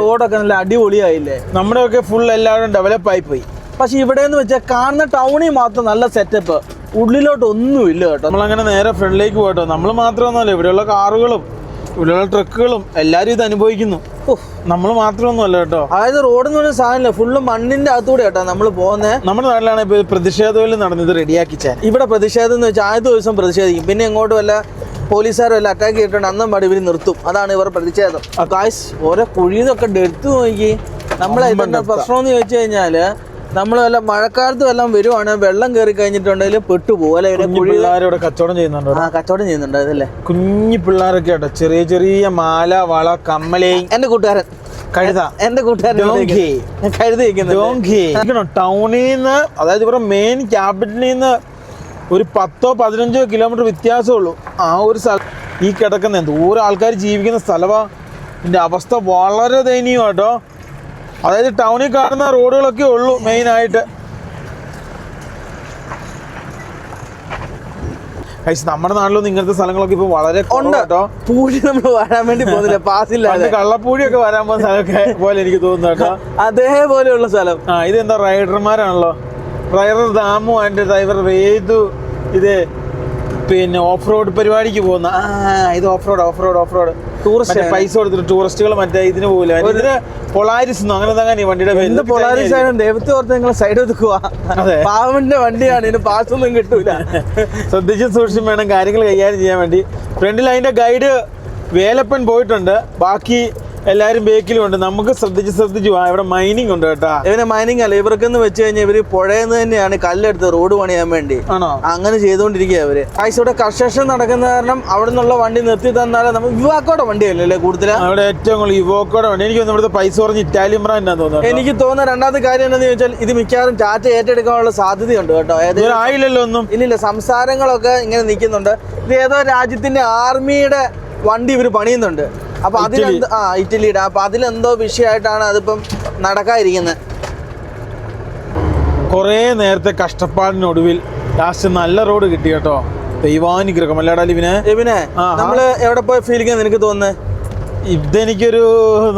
S2: റോഡൊക്കെ നല്ല അടിപൊളിയായില്ലേ.
S1: നമ്മുടെയൊക്കെ ഫുൾ എല്ലാവരും ഡെവലപ്പ് ആയി പോയി.
S2: പക്ഷെ ഇവിടെ എന്ന് വെച്ചാൽ കാണുന്ന ടൗണിൽ മാത്രം നല്ല സെറ്റപ്പ്, ഉള്ളിലോട്ട് ഒന്നുമില്ല കേട്ടോ.
S1: നമ്മളങ്ങനെ നേരെ ഫ്രണ്ടിലേക്ക് പോകട്ടോ. നമ്മൾ മാത്രമൊന്നുമല്ല, ഇവിടെയുള്ള കാറുകളും ഇവിടെയുള്ള ട്രക്കുകളും എല്ലാവരും ഇത് അനുഭവിക്കുന്നു. നമ്മൾ മാത്രമൊന്നുമല്ല കേട്ടോ.
S2: അതായത് റോഡ് എന്ന് പറഞ്ഞ സാധനമില്ല, ഫുള്ള് മണ്ണിന്റെ അകത്തൂടെ കേട്ടോ നമ്മൾ പോകുന്നത്.
S1: നമ്മുടെ നാട്ടിലാണ് ഇപ്പൊ പ്രതിഷേധം നടന്നത് റെഡിയാക്കിച്ച.
S2: ഇവിടെ പ്രതിഷേധം എന്ന് വെച്ചാൽ ആദ്യ ദിവസം പ്രതിഷേധിക്കും, പിന്നെ ഇങ്ങോട്ട് വല്ല പോലീസുകാർ വല്ല അറ്റാക്ക് ചെയ്തിട്ടുണ്ട് അന്നും പാടി ഇവർ നിർത്തും. അതാണ് ഇവർ പ്രതിഷേധം. ഗായ്സ്, ഓരോ കുഴിന്നൊക്കെ എടുത്തു നോക്കി. നമ്മളെ ഇതിന്റെ പ്രശ്നം എന്ന് ചോദിച്ചു കഴിഞ്ഞാല് നമ്മൾ വല്ല മഴക്കാലത്ത് വല്ലതും വരുവാണ്, വെള്ളം കയറി കഴിഞ്ഞിട്ടുണ്ടെങ്കിൽ പെട്ടുപോകും അല്ലെ.
S1: പിള്ളേരോടെ കച്ചവടം ചെയ്യുന്നുണ്ടോ?
S2: കച്ചവടം ചെയ്യുന്നുണ്ട് അതല്ലേ.
S1: കുഞ്ഞു പിള്ളേരൊക്കെ ആട്ടോ, ചെറിയ മാല വള കമ്മലേ.
S2: എന്റെ കൂട്ടുകാരൻ കഴുത, എന്റെ കൂട്ടുകാരൻ
S1: ടൗണിൽ നിന്ന്, അതായത് ഇവിടെ മെയിൻ ക്യാപിറ്റലിൽ നിന്ന് ഒരു 10-15 കിലോമീറ്റർ വ്യത്യാസമുള്ളൂ. ആ ഒരു സ്ഥലം ഈ കിടക്കുന്ന ദൂരം ആൾക്കാർ ജീവിക്കുന്ന സ്ഥലമാണ്. ഇതിൻ്റെ അവസ്ഥ വളരെ ദയനീയമാട്ടോ. അതായത് ടൗണിൽ കാണുന്ന റോഡുകളൊക്കെ ഉള്ളൂ മെയിനായിട്ട്. നമ്മുടെ നാട്ടിലൊന്നും ഇങ്ങനത്തെ സ്ഥലങ്ങളൊക്കെ ഇപ്പൊ വളരെ കേട്ടോ.
S2: പൂഴി നമ്മൾ വരാൻ വേണ്ടി പോകുന്നില്ല, പാസില്ല.
S1: കള്ളപ്പൂഴിയൊക്കെ വരാൻ പോകുന്ന സ്ഥലമൊക്കെ പോലെ എനിക്ക് തോന്നുന്നു കേട്ടോ.
S2: അതേപോലെയുള്ള സ്ഥലം.
S1: ഇതെന്താ റൈഡർമാരാണല്ലോ. ഡ്രൈവർ ദാമു ആൻഡ് ഡ്രൈവർ വേദു ഇത് പിന്നെ ഓഫ് റോഡ് പരിപാടിക്ക് പോകുന്ന. ഇത് ഓഫ് റോഡ് ടൂറിസ്റ്റ് പൈസ കൊടുത്തിട്ട് ടൂറിസ്റ്റുകൾ മറ്റേ ഇതിന് പോകില്ല. ഇതിന് പൊളാരിസ് അങ്ങനെ തന്നെ വണ്ടിയുടെ പേര്.
S2: പൊളാരിസ് ആയാലും ദൈവത്തെ ഓർത്ത് നിങ്ങൾ സൈഡ് ഒതുക്കുക. പാവന്റെ വണ്ടിയാണ്, ഇതിന് പാസ് ഒന്നും കിട്ടൂല.
S1: ശ്രദ്ധിച്ചും സൂക്ഷിച്ചും വേണം കാര്യങ്ങൾ കൈകാര്യം ചെയ്യാൻ വേണ്ടി. ഫ്രണ്ടിൽ അതിന്റെ ഗൈഡ് വേലപ്പൻ പോയിട്ടുണ്ട്, ബാക്കി എല്ലാവരും ബേക്കിലും ഉണ്ട്. നമുക്ക് ശ്രദ്ധിച്ച് ഇവിടെ മൈനിങ് ഉണ്ട് കേട്ടാ.
S2: ഇവന് മൈനിങ് അല്ല, ഇവർക്കെന്ന് വെച്ച് കഴിഞ്ഞാൽ ഇവര് പുഴയെന്ന് തന്നെയാണ് കല്ലെടുത്ത് റോഡ് പണിയാൻ വേണ്ടി.
S1: ആണോ?
S2: അങ്ങനെ ചെയ്തുകൊണ്ടിരിക്കുക അവര്. ഇവിടെ കൺസ്ട്രക്ഷൻ നടക്കുന്ന കാരണം അവിടെ നിന്നുള്ള വണ്ടി നിർത്തി തന്നാലും നമുക്ക് യുവാക്കോടെ വണ്ടിയല്ലേ കൂടുതൽ.
S1: അവിടെ ഏറ്റവും കൂടുതൽ യുവാക്കോടെ വണ്ടി. എനിക്ക് ഇവിടുത്തെ പൈസ കുറഞ്ഞ് ഇറ്റാലിയൻ ബ്രാൻഡ് തോന്നുന്നു.
S2: എനിക്ക് തോന്നുന്ന രണ്ടാമത്തെ കാര്യം എന്താണെന്ന് ചോദിച്ചാൽ ഇത് മിക്കവാറും ടാറ്റ ഏറ്റെടുക്കാനുള്ള സാധ്യതയുണ്ട് കേട്ടോ.
S1: ആയില്ലല്ലോ ഒന്നും.
S2: ഇല്ലില്ല, സംസാരങ്ങളൊക്കെ ഇങ്ങനെ നിൽക്കുന്നുണ്ട്. ഇത് ഏതോ രാജ്യത്തിന്റെ ആർമിയുടെ വണ്ടി ഇവർ പണിയുന്നുണ്ട്. അപ്പൊ അതിലെന്തോ ഇറ്റലിയുടെ, അപ്പൊ അതിലെന്തോ വിഷയമായിട്ടാണ് അതിപ്പം നടക്കാതിരിക്കുന്നത്.
S1: കുറേ നേരത്തെ കഷ്ടപ്പാടിനൊടുവിൽ ലാസ്റ്റ് നല്ല റോഡ് കിട്ടി കേട്ടോ. ദൈവാനുഗ്രഹം അല്ലാടാ ലിവിനെ.
S2: ഇവനെ നമ്മള് എവിടെ പോയ ഫീലിംഗ് നിനക്ക് തോന്നുന്നത്?
S1: ഇതെനിക്കൊരു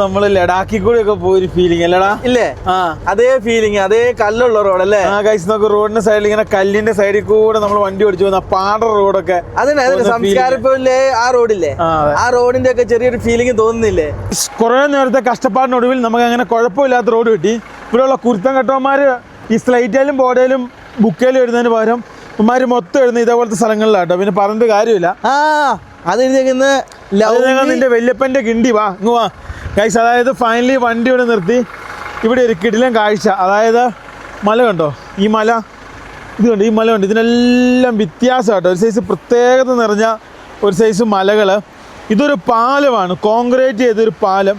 S1: നമ്മള് ലഡാക്കിൽ കൂടി ഒക്കെ പോയൊരു ഫീലിംഗ് അല്ലടാ.
S2: ഇല്ലേ? അതേ ഫീലിംഗ്, അതേ കല്ലുള്ള റോഡല്ലേ?
S1: ഗൈസ് നോക്ക്, റോഡിന്റെ സൈഡിൽ ഇങ്ങനെ കല്ലിന്റെ സൈഡിൽ കൂടെ നമ്മൾ വണ്ടി ഓടിച്ചു പോകുന്ന പാട റോഡൊക്കെ.
S2: അതിനെ സംസ്കാരപ്പില്ലേ ആ റോഡില്ലേ, ആ റോഡിന്റെ ഒക്കെ ചെറിയൊരു ഫീലിംഗ് തോന്നുന്നില്ലേ?
S1: കുറെ നേരത്തെ കഷ്ടപ്പാടിനൊടുവിൽ നമുക്ക് അങ്ങനെ കുഴപ്പമില്ലാത്ത റോഡ് കിട്ടി. ഇവിടെയുള്ള കുരുത്തം കെട്ടവന്മാര് ഈ സ്ലൈറ്റിലും ബോർഡിലും ബുക്കേലും എഴുതുന്നതിന് പകരം ഇവന്മാര് മൊത്തം എഴുതുന്ന ഇതേപോലത്തെ സ്ഥലങ്ങളിലാട്ടോ. പിന്നെ പറഞ്ഞിട്ട് കാര്യമില്ല.
S2: അത്
S1: നിന്റെ വല്യപ്പന്റെ കിണ്ടി വാ ഇങ്ങ് വാ ഗൈസ്. അതായത് ഫൈനലി വണ്ടി ഇവിടെ നിർത്തി. ഇവിടെ ഒരു കിടിലൻ കാഴ്ച. അതായത് മല കണ്ടോ, ഈ മല, ഇത് കണ്ടോ, ഈ മല കണ്ടോ, ഇതിനെല്ലാം വ്യത്യാസം കേട്ടോ. ഒരു സൈസ് പ്രത്യേകത നിറഞ്ഞ ഒരു സൈസ് മലകൾ. ഇതൊരു പാലമാണ്, കോൺക്രീറ്റ് ചെയ്തൊരു പാലം.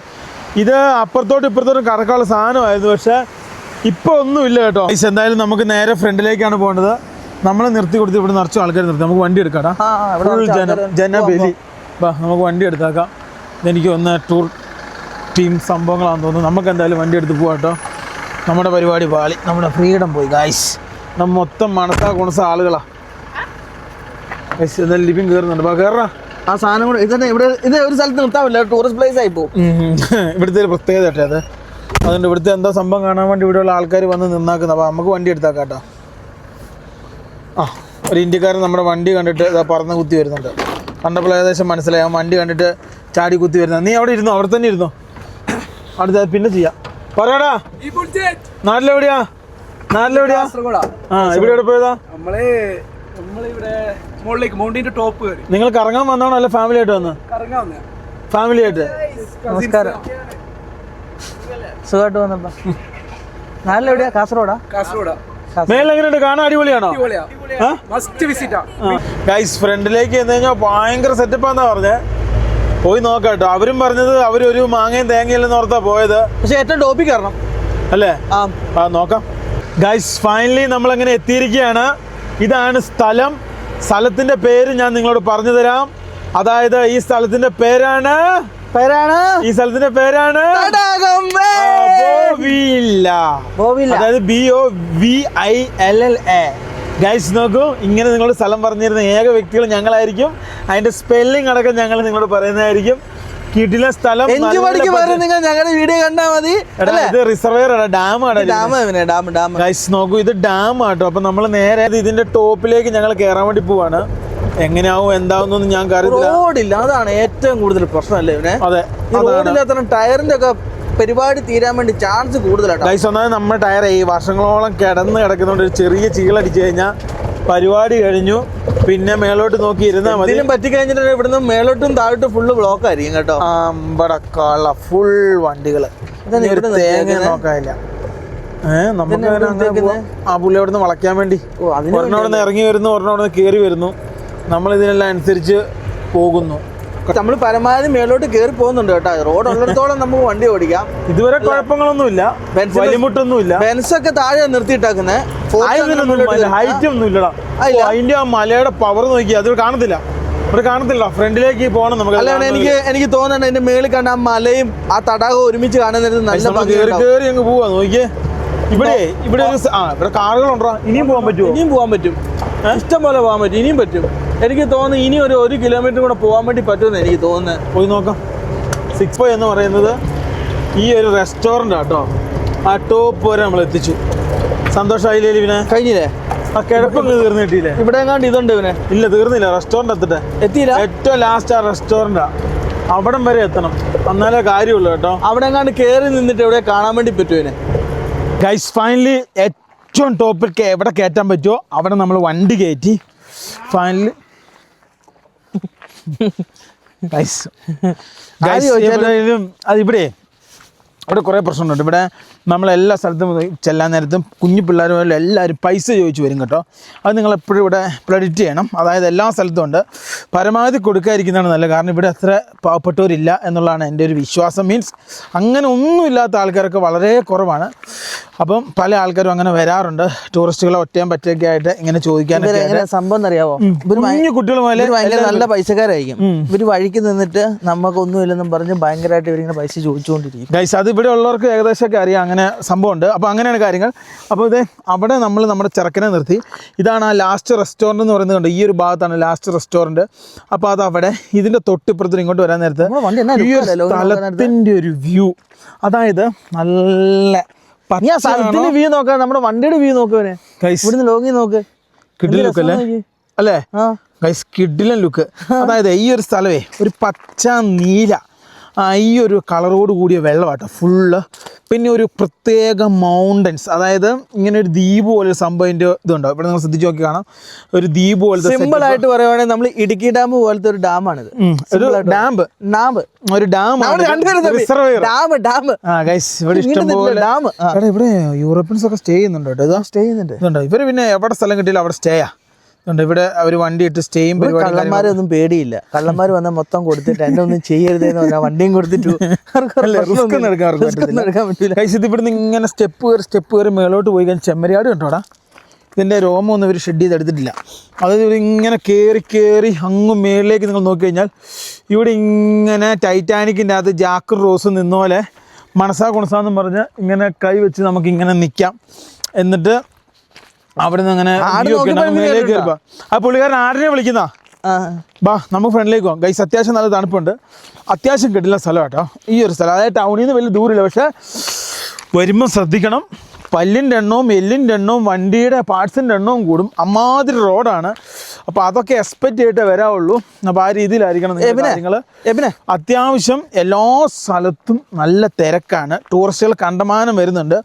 S1: ഇത് അപ്പുറത്തോട്ടും ഇപ്പുറത്തോട്ടും കറക്കാനുള്ള സാധനമായിരുന്നു. പക്ഷേ ഇപ്പോൾ ഒന്നുമില്ല കേട്ടോ. ഗൈസ് എന്തായാലും നമുക്ക് നേരെ ഫ്രണ്ടിലേക്കാണ് പോകേണ്ടത്. നമ്മളെ നിർത്തി കൊടുത്ത് ഇവിടെ നിറച്ച് ആൾക്കാർ നിർത്തി. നമുക്ക് വണ്ടി എടുക്കാടാ. ഫുൾ ജനബലി. വാ നമുക്ക് വണ്ടി എടുത്താക്കാം. ഇതെനിക്ക് ഒന്ന് ടൂർ ടീം സംഭവങ്ങളാണെന്ന് തോന്നുന്നു. നമുക്ക് എന്തായാലും വണ്ടി എടുത്ത് പോകാം കേട്ടോ. നമ്മുടെ പരിപാടി പാളി, നമ്മുടെ ഫ്രീഡം പോയി ഗൈസ്. നമ്മൾ മൊത്തം മണത്താ കുണസ ആളുകളാണ് ഗൈസ്. എന്തായാലും ലിവിങ് കയറുന്നുണ്ട്. വാ കയറാ.
S2: ആ സാധനം കൂടെ ഇത് ഒരു സ്ഥലത്ത് നിർത്താമില്ല, ടൂറിസ്റ്റ് പ്ലേസ് ആയി പോകും.
S1: ഇവിടുത്തെ ഒരു പ്രത്യേകത കേട്ടോ അത്. അതുകൊണ്ട് ഇവിടുത്തെ എന്താ സംഭവം കാണാൻ വേണ്ടി ഇവിടെയുള്ള ആൾക്കാർ വന്ന് നിന്നാക്കുന്നത്. അപ്പോൾ നമുക്ക് വണ്ടി എടുത്താക്കാം കേട്ടോ. ഒരു ഇന്ത്യക്കാരൻ നമ്മുടെ വണ്ടി കണ്ടിട്ട് ഇതാ പറന്ന് കുത്തി വരുന്നുണ്ട്. കണ്ടപ്പോൾ ഏകദേശം മനസ്സിലായി. ആ വണ്ടി കണ്ടിട്ട് ചാടി കുത്തി വരുന്നത്. നീ അവിടെ ഇരുന്നോ, അവിടെ തന്നെ ഇരുന്നോ. അടുത്ത പിന്നെ ചെയ്യാം. പറയാടാ, നാട്ടിലെവിടെയാ? നാട്ടിലെവിടെയാ? ഇവിടെ എവിടെ പോയതാ? നിങ്ങൾ കറങ്ങാൻ വന്നാണോ അല്ല ഫാമിലി ആയിട്ട് വന്ന്? ഫാമിലി ആയിട്ട്.
S2: നമസ്കാരം. സുഖമായിട്ട് വന്നപ്പോ. നാട്ടിലെവിടെയാ? കാസർഗോഡാ?
S1: മേലെങ്ങനെയുണ്ട്? കാണാൻ അടിപൊളിയാണോ? ഗൈസ് ഫ്രണ്ടിലേക്ക് എന്ന് കഴിഞ്ഞാൽ ഭയങ്കര സെറ്റപ്പാന്നാ പറഞ്ഞേ. പോയി നോക്കാം കേട്ടോ. അവരും പറഞ്ഞത് അവരൊരു മാങ്ങയും തേങ്ങയില്ലെന്ന് ഓർത്താ പോയത്.
S2: പക്ഷെ ഏറ്റവും ടോപ്പിൽ കയറണം
S1: അല്ലേ? നോക്കാം ഗൈസ്. ഫൈനലി നമ്മളങ്ങനെ എത്തിയിരിക്കുകയാണ്. ഇതാണ് സ്ഥലം. സ്ഥലത്തിന്റെ പേര് ഞാൻ നിങ്ങളോട് പറഞ്ഞു തരാം. അതായത് ഈ സ്ഥലത്തിന്റെ പേരാണ് ബോവില്ല. അതായത് BOVILLA. ഗൈസ് നോക്കൂ, ഇങ്ങനെ നിങ്ങളോട് സ്ഥലം പറഞ്ഞിരുന്ന ഏക വ്യക്തികൾ ഞങ്ങളായിരിക്കും. അതിന്റെ സ്പെല്ലിംഗ് അടക്കം ഞങ്ങൾ നിങ്ങളോട് പറയുന്നതായിരിക്കും. കിടില സ്ഥലം.
S2: ഞങ്ങളുടെ വീഡിയോ കണ്ടാൽ മതി.
S1: ഇത് റിസർവയർ ആണ്, ഡാം. ഗൈസ് നോക്കൂ, ഇത് ഡാം ആട്ടോ. അപ്പൊ നമ്മൾ നേരെ ഇതിന്റെ ടോപ്പിലേക്ക് ഞങ്ങൾ കയറാൻ വേണ്ടി പോവാണ്. എങ്ങനെയാവും എന്താവുന്നൊന്നും ഞാൻ അറിയില്ല.
S2: റോഡില്ല, അതാണ് ഏറ്റവും കൂടുതൽ പ്രശ്നമല്ലേ ഇവനെ?
S1: അതെ,
S2: റോഡില്ലാത്ത ടയറിന്റെ ഒക്കെ പരിപാടി തീരാൻ വേണ്ടി ചാൻസ് കൂടുതലാണ്.
S1: ഗൈസ് ഒന്നാമത് നമ്മുടെ ടയർ ഈ വർഷങ്ങളോളം കിടക്കുന്നതുകൊണ്ട് ഒരു ചെറിയ ചീളടിച്ചു കഴിഞ്ഞാൽ പരിപാടി കഴിഞ്ഞു. പിന്നെ മേലോട്ട് നോക്കി ഇരുന്നാൽ മതി.
S2: പറ്റിക്കഴിഞ്ഞിട്ട് ഇവിടുന്ന് മേലോട്ടും താഴോട്ടും ഫുള്ള് ബ്ലോക്ക് ആയിരിക്കും കേട്ടോ.
S1: അമ്പടക്കാള ഫുൾ വണ്ടികള്. തേങ്ങ നോക്കാനില്ല. നമുക്ക് ആ പുള്ളി അവിടെ നിന്ന് വളയ്ക്കാൻ വേണ്ടി ഒരെണ്ണം അവിടെ നിന്ന് ഇറങ്ങി വരുന്നു, ഒരെണ്ണം അവിടെ നിന്ന് കയറി വരുന്നു. നമ്മളിതിനെല്ലാം അനുസരിച്ച് പോകുന്നു.
S2: നമ്മൾ പരമാവധി മേലോട്ട് കയറി പോകുന്നുണ്ട് കേട്ടോ. റോഡ് ഉള്ളിടത്തോളം നമുക്ക് വണ്ടി ഓടിക്കാം.
S1: ഇതുവരെ കുഴപ്പങ്ങളൊന്നുമില്ല, വലിമുട്ടൊന്നുമില്ല.
S2: ബെൻസൊക്കെ താഴെ നിർത്തിയിട്ടാക്കുന്നേ.
S1: ഹൈറ്റ് ഒന്നും ഇല്ലടാ. അതിന്റെ ആ മലയുടെ പവർ നോക്കി അത് കാണത്തില്ല. ഫ്രണ്ടിലേക്ക് പോകണം നമുക്ക്.
S2: അല്ല എനിക്ക് തോന്നുന്നുണ്ട് അതിന്റെ മേളിൽ കണ്ട ആ മലയും ആ തടാകവും ഒരുമിച്ച് കാണുന്നത് നല്ല
S1: കയറി അങ്ങ് പോവാ. നോക്കിയേ, ഇവിടെ ഇവിടെ കാറുകളുണ്ടോ? ഇനിയും പോകാൻ പറ്റും.
S2: ഇഷ്ടം പോലെ പോകാൻ പറ്റും. ഇനിയും പറ്റും. എനിക്ക് തോന്നുന്നു ഇനി ഒരു കിലോമീറ്റർ കൂടെ പോകാൻ വേണ്ടി പറ്റുമെന്ന് എനിക്ക് തോന്നുന്നത്.
S1: പോയി നോക്കാം. 6 എന്ന് പറയുന്നത് ഈ ഒരു റെസ്റ്റോറൻ്റ് ആട്ടോ. ആ ടോപ്പ് വരെ നമ്മൾ എത്തിച്ചു. സന്തോഷമായില്ലേ ഇവനെ?
S2: കഴിഞ്ഞില്ലേ?
S1: ആ കിഴപ്പൊന്നും തീർന്നു കിട്ടിയില്ലേ?
S2: ഇവിടെ എങ്ങാണ്ട് ഇതുണ്ട് ഇവനെ.
S1: ഇല്ല, തീർന്നില്ല. റെസ്റ്റോറൻറ്റ് എത്തിയില്ല. ഏറ്റവും ലാസ്റ്റ് ആ റെസ്റ്റോറൻറ്റാ. അവിടം വരെ എത്തണം, എന്നാലേ കാര്യമുള്ളൂ കേട്ടോ.
S2: അവിടെ എങ്ങാണ്ട് കയറി നിന്നിട്ട് എവിടെ കാണാൻ വേണ്ടി പറ്റും ഇവനെ.
S1: ഗൈസ് ഫൈനലി ഏറ്റവും ടോപ്പിൽ എവിടെ കയറ്റാൻ പറ്റുമോ അവിടെ നമ്മൾ വണ്ടി കയറ്റി. ഫൈനലി ഇവിടെ കുറേ പ്രശ്നമുണ്ട്. ഇവിടെ നമ്മളെല്ലാ സ്ഥലത്തും ചെല്ലാൻ നേരത്തും കുഞ്ഞു പിള്ളേരും എല്ലാവരും പൈസ ചോദിച്ചു വരും കേട്ടോ. അത് നിങ്ങളെപ്പോഴും ഇവിടെ പ്രെഡിക്റ്റ് ചെയ്യണം. അതായത് എല്ലാ സ്ഥലത്തും ഉണ്ട്. പരമാവധി കൊടുക്കാതിരിക്കുന്നതാണ് നല്ലത്. കാരണം ഇവിടെ അത്ര പാവപ്പെട്ടവരില്ല എന്നുള്ളതാണ് എൻ്റെ ഒരു വിശ്വാസം. മീൻസ് അങ്ങനെ ഒന്നുമില്ലാത്ത ആൾക്കാരൊക്കെ വളരെ കുറവാണ്. അപ്പം പല ആൾക്കാരും അങ്ങനെ വരാറുണ്ട്, ടൂറിസ്റ്റുകളെ ഒറ്റയും പറ്റൊക്കെ ആയിട്ട് ഇങ്ങനെ ചോദിക്കാനൊക്കെ.
S2: എങ്ങനെ സംഭവം അറിയാവോ,
S1: കുഞ്ഞു കുട്ടികൾ പോലെ
S2: ഭയങ്കര നല്ല പൈസക്കാരായിരിക്കും. ഇവര് വഴിക്ക് നിന്നിട്ട് നമുക്കൊന്നുമില്ലെന്നും പറഞ്ഞ് ഭയങ്കരമായിട്ട് ഇവരിങ്ങനെ പൈസ ചോദിച്ചുകൊണ്ടിരിക്കും.
S1: ഗൈസ് അത് ഇവിടെ ഉള്ളവർക്ക് ഏകദേശമൊക്കെ അറിയാം അങ്ങനെ സംഭവമുണ്ട്. അപ്പോൾ അങ്ങനെയാണ് കാര്യങ്ങൾ. അപ്പോൾ ഇത് അവിടെ നമ്മൾ നമ്മുടെ ചെറുക്കനെ നിർത്തി. ഇതാണ് ആ ലാസ്റ്റ് റെസ്റ്റോറൻറ്റ് എന്ന് പറയുന്നത് കണ്ട്, ഈ ഒരു ഭാഗത്താണ് ലാസ്റ്റ് റെസ്റ്റോറൻറ്റ്. അപ്പോൾ അത് അവിടെ ഇതിൻ്റെ തൊട്ടിപ്പുറത്തിന് ഇങ്ങോട്ട് വരാൻ നേരത്ത് ഈ ഒരു സ്ഥലത്തിൻ്റെ ഒരു വ്യൂ, അതായത് നല്ല
S2: സ്ഥലത്തിന്റെ വ്യൂ നോക്കാം, നമ്മുടെ വണ്ടിയുടെ വ്യൂ നോക്കുവനെ ഇവിടുന്ന് ലോങ്ങി നോക്ക്,
S1: കിഡിലൻ ലുക്ക് അല്ലേ അല്ലേ ഗൈസ്, കിഡിലൻ ലുക്ക്. അതായത് ഈ ഒരു സ്ഥലമേ ഒരു പച്ച നീല ഈ ഒരു കളറോട് കൂടിയ വെള്ളമാട്ടോ ഫുള്ള്. പിന്നെ ഒരു പ്രത്യേക മൗണ്ടൻസ്, അതായത് ഇങ്ങനെ ഒരു ദ്വീപ് പോലെ ഒരു സംഭവത്തിൻ്റെ ഇതുണ്ടോ ഇവിടെ നിങ്ങൾ ശ്രദ്ധിച്ച് നോക്കി കാണാം. ഒരു ദ്വീപ് പോലത്തെ,
S2: സിമ്പിൾ ആയിട്ട് പറയുവാണെങ്കിൽ നമ്മൾ ഇടുക്കി ഡാം പോലത്തെ ഒരു ഡാമാണിത്.
S1: ഒരു ഡാം ഗൈസ്. ഇവിടെ ഇഷ്ടംപോലെ ഇവിടെ യൂറോപ്യൻസ് ഒക്കെ സ്റ്റേ ചെയ്യുന്നുണ്ട് കേട്ടോ.
S2: സ്റ്റേ ചെയ്യുന്നുണ്ട്
S1: ഇതുണ്ടോ. ഇവര് പിന്നെ എവിടെ സ്ഥലം കിട്ടിയില്ല അവിടെ സ്റ്റേയാ. ഇവിടെ അവർ വണ്ടി ഇട്ട് സ്റ്റേയും പരിപാടി.
S2: കള്ളന്മാരൊന്നും പേടിയില്ല. കള്ളന്മാർ വന്നാൽ മൊത്തം കൊടുത്തിട്ട് എന്നെ ഒന്നും ചെയ്യരുതെന്ന് പറഞ്ഞാൽ വണ്ടിയും കൊടുത്തിട്ട്
S1: കഴിച്ചത്. ഇവിടുന്ന് ഇങ്ങനെ സ്റ്റെപ്പ് കയറി മേലോട്ട് പോയി കഴിഞ്ഞാൽ ചെമ്മരിയാട് കണ്ടോടാ. ഇതിൻ്റെ രോമം ഒന്നും ഇവർ ഷെഡ് ചെയ്തെടുത്തിട്ടില്ല. അതായത് ഇവർ ഇങ്ങനെ കയറി അങ്ങ് മേളിലേക്ക് നിങ്ങൾ നോക്കിക്കഴിഞ്ഞാൽ ഇവിടെ ഇങ്ങനെ ടൈറ്റാനിക്കിൻ്റെ അകത്ത് ജാക്ക് റോസ് നിന്നപോലെ മനസ്സാ കുണസാന്നും പറഞ്ഞ് ഇങ്ങനെ കൈ വെച്ച് നമുക്ക് ഇങ്ങനെ നിൽക്കാം. എന്നിട്ട് അവിടെ നിന്ന് അങ്ങനെ മേലേക്ക് കയറിപ്പോ ആ പുള്ളിക്കാരൻ ആടിനെ വിളിക്കുന്ന ബാ നമുക്ക് ഫ്രണ്ടിലേക്ക് പോകാം. ഗൈസ് അത്യാവശ്യം നല്ല തണുപ്പുണ്ട്, അത്യാവശ്യം കിട്ടില്ല സ്ഥലം കേട്ടോ ഈ ഒരു സ്ഥലം. അതായത് ടൗണിൽ നിന്ന് വലിയ ദൂരമില്ല, പക്ഷേ വരുമ്പോൾ ശ്രദ്ധിക്കണം. പല്ലിൻ്റെ എണ്ണവും എല്ലിൻ്റെ എണ്ണവും വണ്ടിയുടെ പാർട്സിൻ്റെ എണ്ണവും കൂടും. അമ്മാതിരി റോഡാണ്. അപ്പോൾ അതൊക്കെ എക്സ്പെക്റ്റ് ചെയ്തിട്ടേ വരാവുള്ളൂ. അപ്പോൾ ആ രീതിയിലായിരിക്കണം കാര്യങ്ങൾ. അത്യാവശ്യം എല്ലാ സ്ഥലത്തും നല്ല തിരക്കാണ്, ടൂറിസ്റ്റുകൾ കണ്ടമാനം വരുന്നുണ്ട്.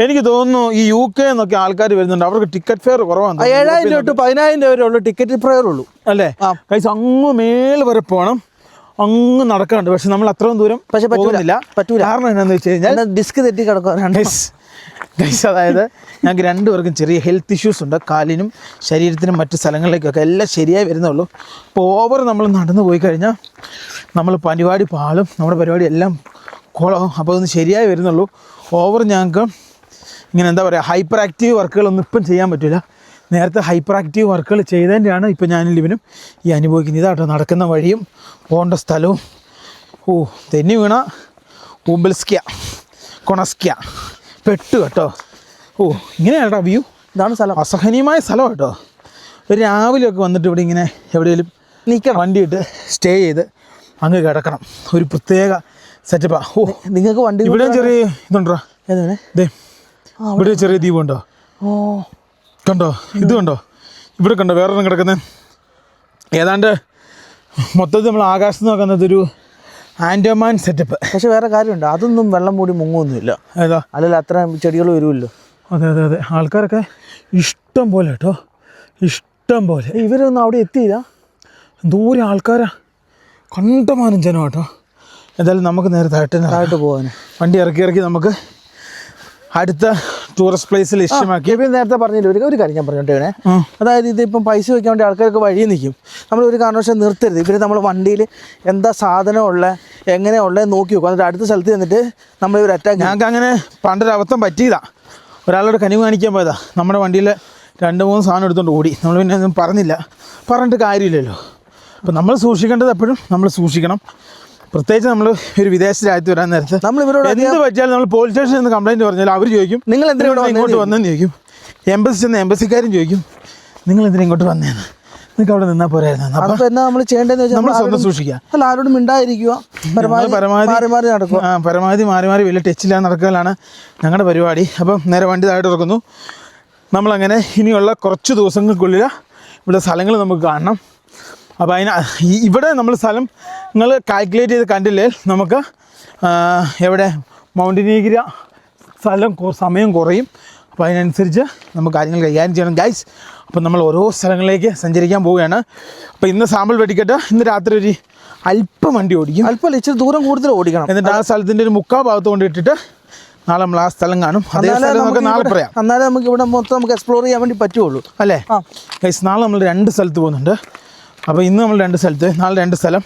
S1: എനിക്ക് തോന്നുന്നു ഈ UK എന്നൊക്കെ ആൾക്കാർ വരുന്നുണ്ട്. അവർക്ക് ടിക്കറ്റ് ഫെയർ കുറവാണ്.
S2: 7,000 തൊട്ട് 10,000 വരെ ഉള്ളൂ ടിക്കറ്റ് ഫെയർ ഉള്ളൂ
S1: അല്ലേ ഗൈസ്. അങ്ങ് മേൽ വരെ പോകണം, അങ്ങ് നടക്കാറുണ്ട്. പക്ഷെ നമ്മൾ അത്രയും ദൂരം പോകുന്നില്ല. കാരണം എന്താണെന്ന് വെച്ച് കഴിഞ്ഞാൽ
S2: ഡിസ്ക് തെറ്റി കിടക്കാറുണ്ട്
S1: ഗൈസ്. അതായത് ഞങ്ങൾക്ക് രണ്ടുപേർക്കും ചെറിയ ഹെൽത്ത് ഇഷ്യൂസ് ഉണ്ട്, കാലിനും ശരീരത്തിനും മറ്റ് സ്ഥലങ്ങളിലേക്കൊക്കെ. എല്ലാം ശരിയായി വരുന്നുള്ളൂ. ഇപ്പോൾ ഓവർ നമ്മൾ നടന്നു പോയി കഴിഞ്ഞാൽ നമ്മൾ പരിപാടി പാളും, നമ്മുടെ പരിപാടി എല്ലാം കുളവും. അപ്പോൾ അതൊന്ന് ശരിയായി വരുന്നുള്ളൂ. ഓവർ ഞങ്ങൾക്ക് ഇങ്ങനെ എന്താ പറയുക ഹൈപ്പർ ആക്റ്റീവ് വർക്കുകളൊന്നും ഇപ്പം ചെയ്യാൻ പറ്റില്ല. നേരത്തെ ഹൈപ്പർ ആക്റ്റീവ് വർക്കുകൾ ചെയ്തതിൻ്റെയാണ് ഇപ്പം ഞാനും ലിവിനും ഈ അനുഭവിക്കുന്നത്. ഇതാട്ടോ നടക്കുന്ന വഴിയും പോകേണ്ട സ്ഥലവും. തെന്നി വീണ ഊമ്പൽസ്ക്യ കൊണസ്ക്യ പെട്ടു കേട്ടോ. ഇങ്ങനെയാണ് കേട്ടോ വ്യൂ.
S2: ഇതാണ് സ്ഥലം,
S1: അസഹനീയമായ സ്ഥലം കേട്ടോ. ഒരു രാവിലെയൊക്കെ വന്നിട്ട് ഇവിടെ ഇങ്ങനെ എവിടെയെങ്കിലും നിൽക്കണം, വണ്ടി ഇട്ട് സ്റ്റേ ചെയ്ത് അങ്ങ് കിടക്കണം. ഒരു പ്രത്യേക സെറ്റപ്പാ.
S2: നിങ്ങൾക്ക് വണ്ടി
S1: ഇവിടെ ചെറിയ ഇതുണ്ടോ, ഇവിടെ ചെറിയ ദ്വീപുണ്ടോ കണ്ടോ, ഇത് കണ്ടോ, ഇവിടെ കണ്ടോ വേറൊന്നും കിടക്കുന്നത്. ഏതാണ്ട് മൊത്തത്തിൽ നമ്മൾ ആകാശത്ത് നോക്കുന്നത് ഒരു ആൻഡമാൻ സെറ്റപ്പ്.
S2: പക്ഷെ വേറെ കാര്യമുണ്ട്, അതൊന്നും വെള്ളം മൂടി മുങ്ങൊന്നുമില്ല.
S1: ഏതാ
S2: അല്ലെങ്കിൽ അത്ര ചെടികൾ വരുമല്ലോ.
S1: അതെ ആൾക്കാരൊക്കെ ഇഷ്ടം പോലെ കേട്ടോ, ഇഷ്ടം പോലെ.
S2: ഇവരൊന്നും അവിടെ എത്തിയില്ല,
S1: ദൂരെ ആൾക്കാരാ, കണ്ടമാനം ജനം കേട്ടോ. എന്തായാലും നമുക്ക് നേരെ താഴോട്ട്
S2: പോകാൻ
S1: വണ്ടി ഇറക്കി നമുക്ക് അടുത്ത ടൂറിസ്റ്റ് പ്ലേസിൽ ഇഷ്ടമാക്കി.
S2: നേരത്തെ പറഞ്ഞില്ല ഒരു കാര്യം ഞാൻ പറഞ്ഞോട്ടേ. അതായത് ഇതിപ്പം പൈസ വയ്ക്കാൻ വേണ്ടി ആൾക്കാർക്ക് വഴി നിൽക്കും. നമ്മൾ ഒരു കാരണവശാലും നിർത്തരുത്. ഇവർ നമ്മൾ വണ്ടിയിൽ എന്താ സാധനം എങ്ങനെയുള്ള നോക്കി വെക്കും. എന്നിട്ട് അടുത്ത സ്ഥലത്ത് ചെന്നിട്ട് നമ്മൾ ഒരു അറ്റാക്ക്.
S1: ഞങ്ങൾക്ക് അങ്ങനെ പണ്ടൊരു അബദ്ധം പറ്റിയതാ. ഒരാളോട് കനിവ് കാണിക്കാൻ പോയതാ. നമ്മുടെ വണ്ടിയിൽ 2-3 സാധനം എടുത്തുകൊണ്ട് ഓടി. നമ്മൾ പിന്നെ ഒന്നും പറഞ്ഞിട്ട് കാര്യമില്ലല്ലോ. അപ്പോൾ നമ്മൾ സൂക്ഷിക്കേണ്ടത് എപ്പോഴും നമ്മൾ സൂക്ഷിക്കണം. പ്രത്യേകിച്ച് നമ്മൾ ഒരു വിദേശ രാജ്യത്ത് വരാൻ നേരത്ത്
S2: നമ്മൾ ഇവരോട്
S1: എന്ത് പറ്റിയാലും നമ്മൾ പോലീസ് സ്റ്റേഷനിൽ നിന്ന് കംപ്ലയിൻറ്റ് പറഞ്ഞാൽ അവർ ചോദിക്കും
S2: നിങ്ങൾ എന്തിനാണ്
S1: ഇങ്ങോട്ട് വന്നതെന്ന് ചോദിക്കും. എംബസിക്കാരും ചോദിക്കും നിങ്ങൾ എന്തിനാ ഇങ്ങോട്ട് വന്നതെന്ന്. നിങ്ങൾക്ക് അവിടെ നിന്നാൽ പോരായിരുന്നു. അപ്പോൾ
S2: എന്നാ നമ്മൾ ചെയ്യേണ്ടതെന്ന് വെച്ചാൽ
S1: നമ്മൾ സ്വന്തം സൂക്ഷിക്കുക.
S2: അല്ല ആരോടും മിണ്ടായിരിക്കുക,
S1: പരമാവധി മാറി വലിയ ടച്ചില്ലാതെ നടക്കലാണ് ഞങ്ങളുടെ പരിപാടി. അപ്പം നേരെ വണ്ടി താഴെ ഇറക്കുന്നു. നമ്മളങ്ങനെ ഇനിയുള്ള കുറച്ച് ദിവസങ്ങൾക്കുള്ളിൽ ഇവിടെ സ്ഥലങ്ങൾ നമുക്ക് കാണണം. അപ്പോൾ ഇവിടെ നമ്മൾ സ്ഥലം നിങ്ങൾ കാൽക്കുലേറ്റ് ചെയ്ത് കണ്ടില്ലേ, നമുക്ക് എവിടെ മൗണ്ട് നീഗിരി സമയം കുറയും. അപ്പോൾ അതിനനുസരിച്ച് നമുക്ക് കാര്യങ്ങൾ കൈകാര്യം ചെയ്യണം ഗൈസ്. അപ്പോൾ നമ്മൾ ഓരോ സ്ഥലങ്ങളിലേക്ക് സഞ്ചരിക്കാൻ പോവുകയാണ്. അപ്പോൾ ഇന്ന് സാമ്പിൾ വെടിക്കട്ടെ. ഇന്ന് രാത്രി ഒരു അല്പം വണ്ടി ഓടിക്കും,
S2: അല്പം ഇച്ചിരി ദൂരം കൂടുതൽ ഓടിക്കണം.
S1: എന്നിട്ട് ആ സ്ഥലത്തിൻ്റെ ഒരു 3/4 ഭാഗത്ത് കൊണ്ട് ഇട്ടിട്ട് നാളെ നമ്മൾ ആ സ്ഥലം കാണും. അതേ സ്ഥലം നമുക്ക് നാളെ പറയാം.
S2: എന്നാലും നമുക്ക് ഇവിടെ മൊത്തം നമുക്ക് എക്സ്പ്ലോർ ചെയ്യാൻ വേണ്ടി പറ്റുള്ളൂ
S1: അല്ലേ ഗൈസ്. നാളെ നമ്മൾ 2 സ്ഥലത്ത് പോകുന്നുണ്ട്. അപ്പോൾ ഇന്ന് നമ്മൾ 2 സ്ഥലത്ത്, നാളെ 2 സ്ഥലം,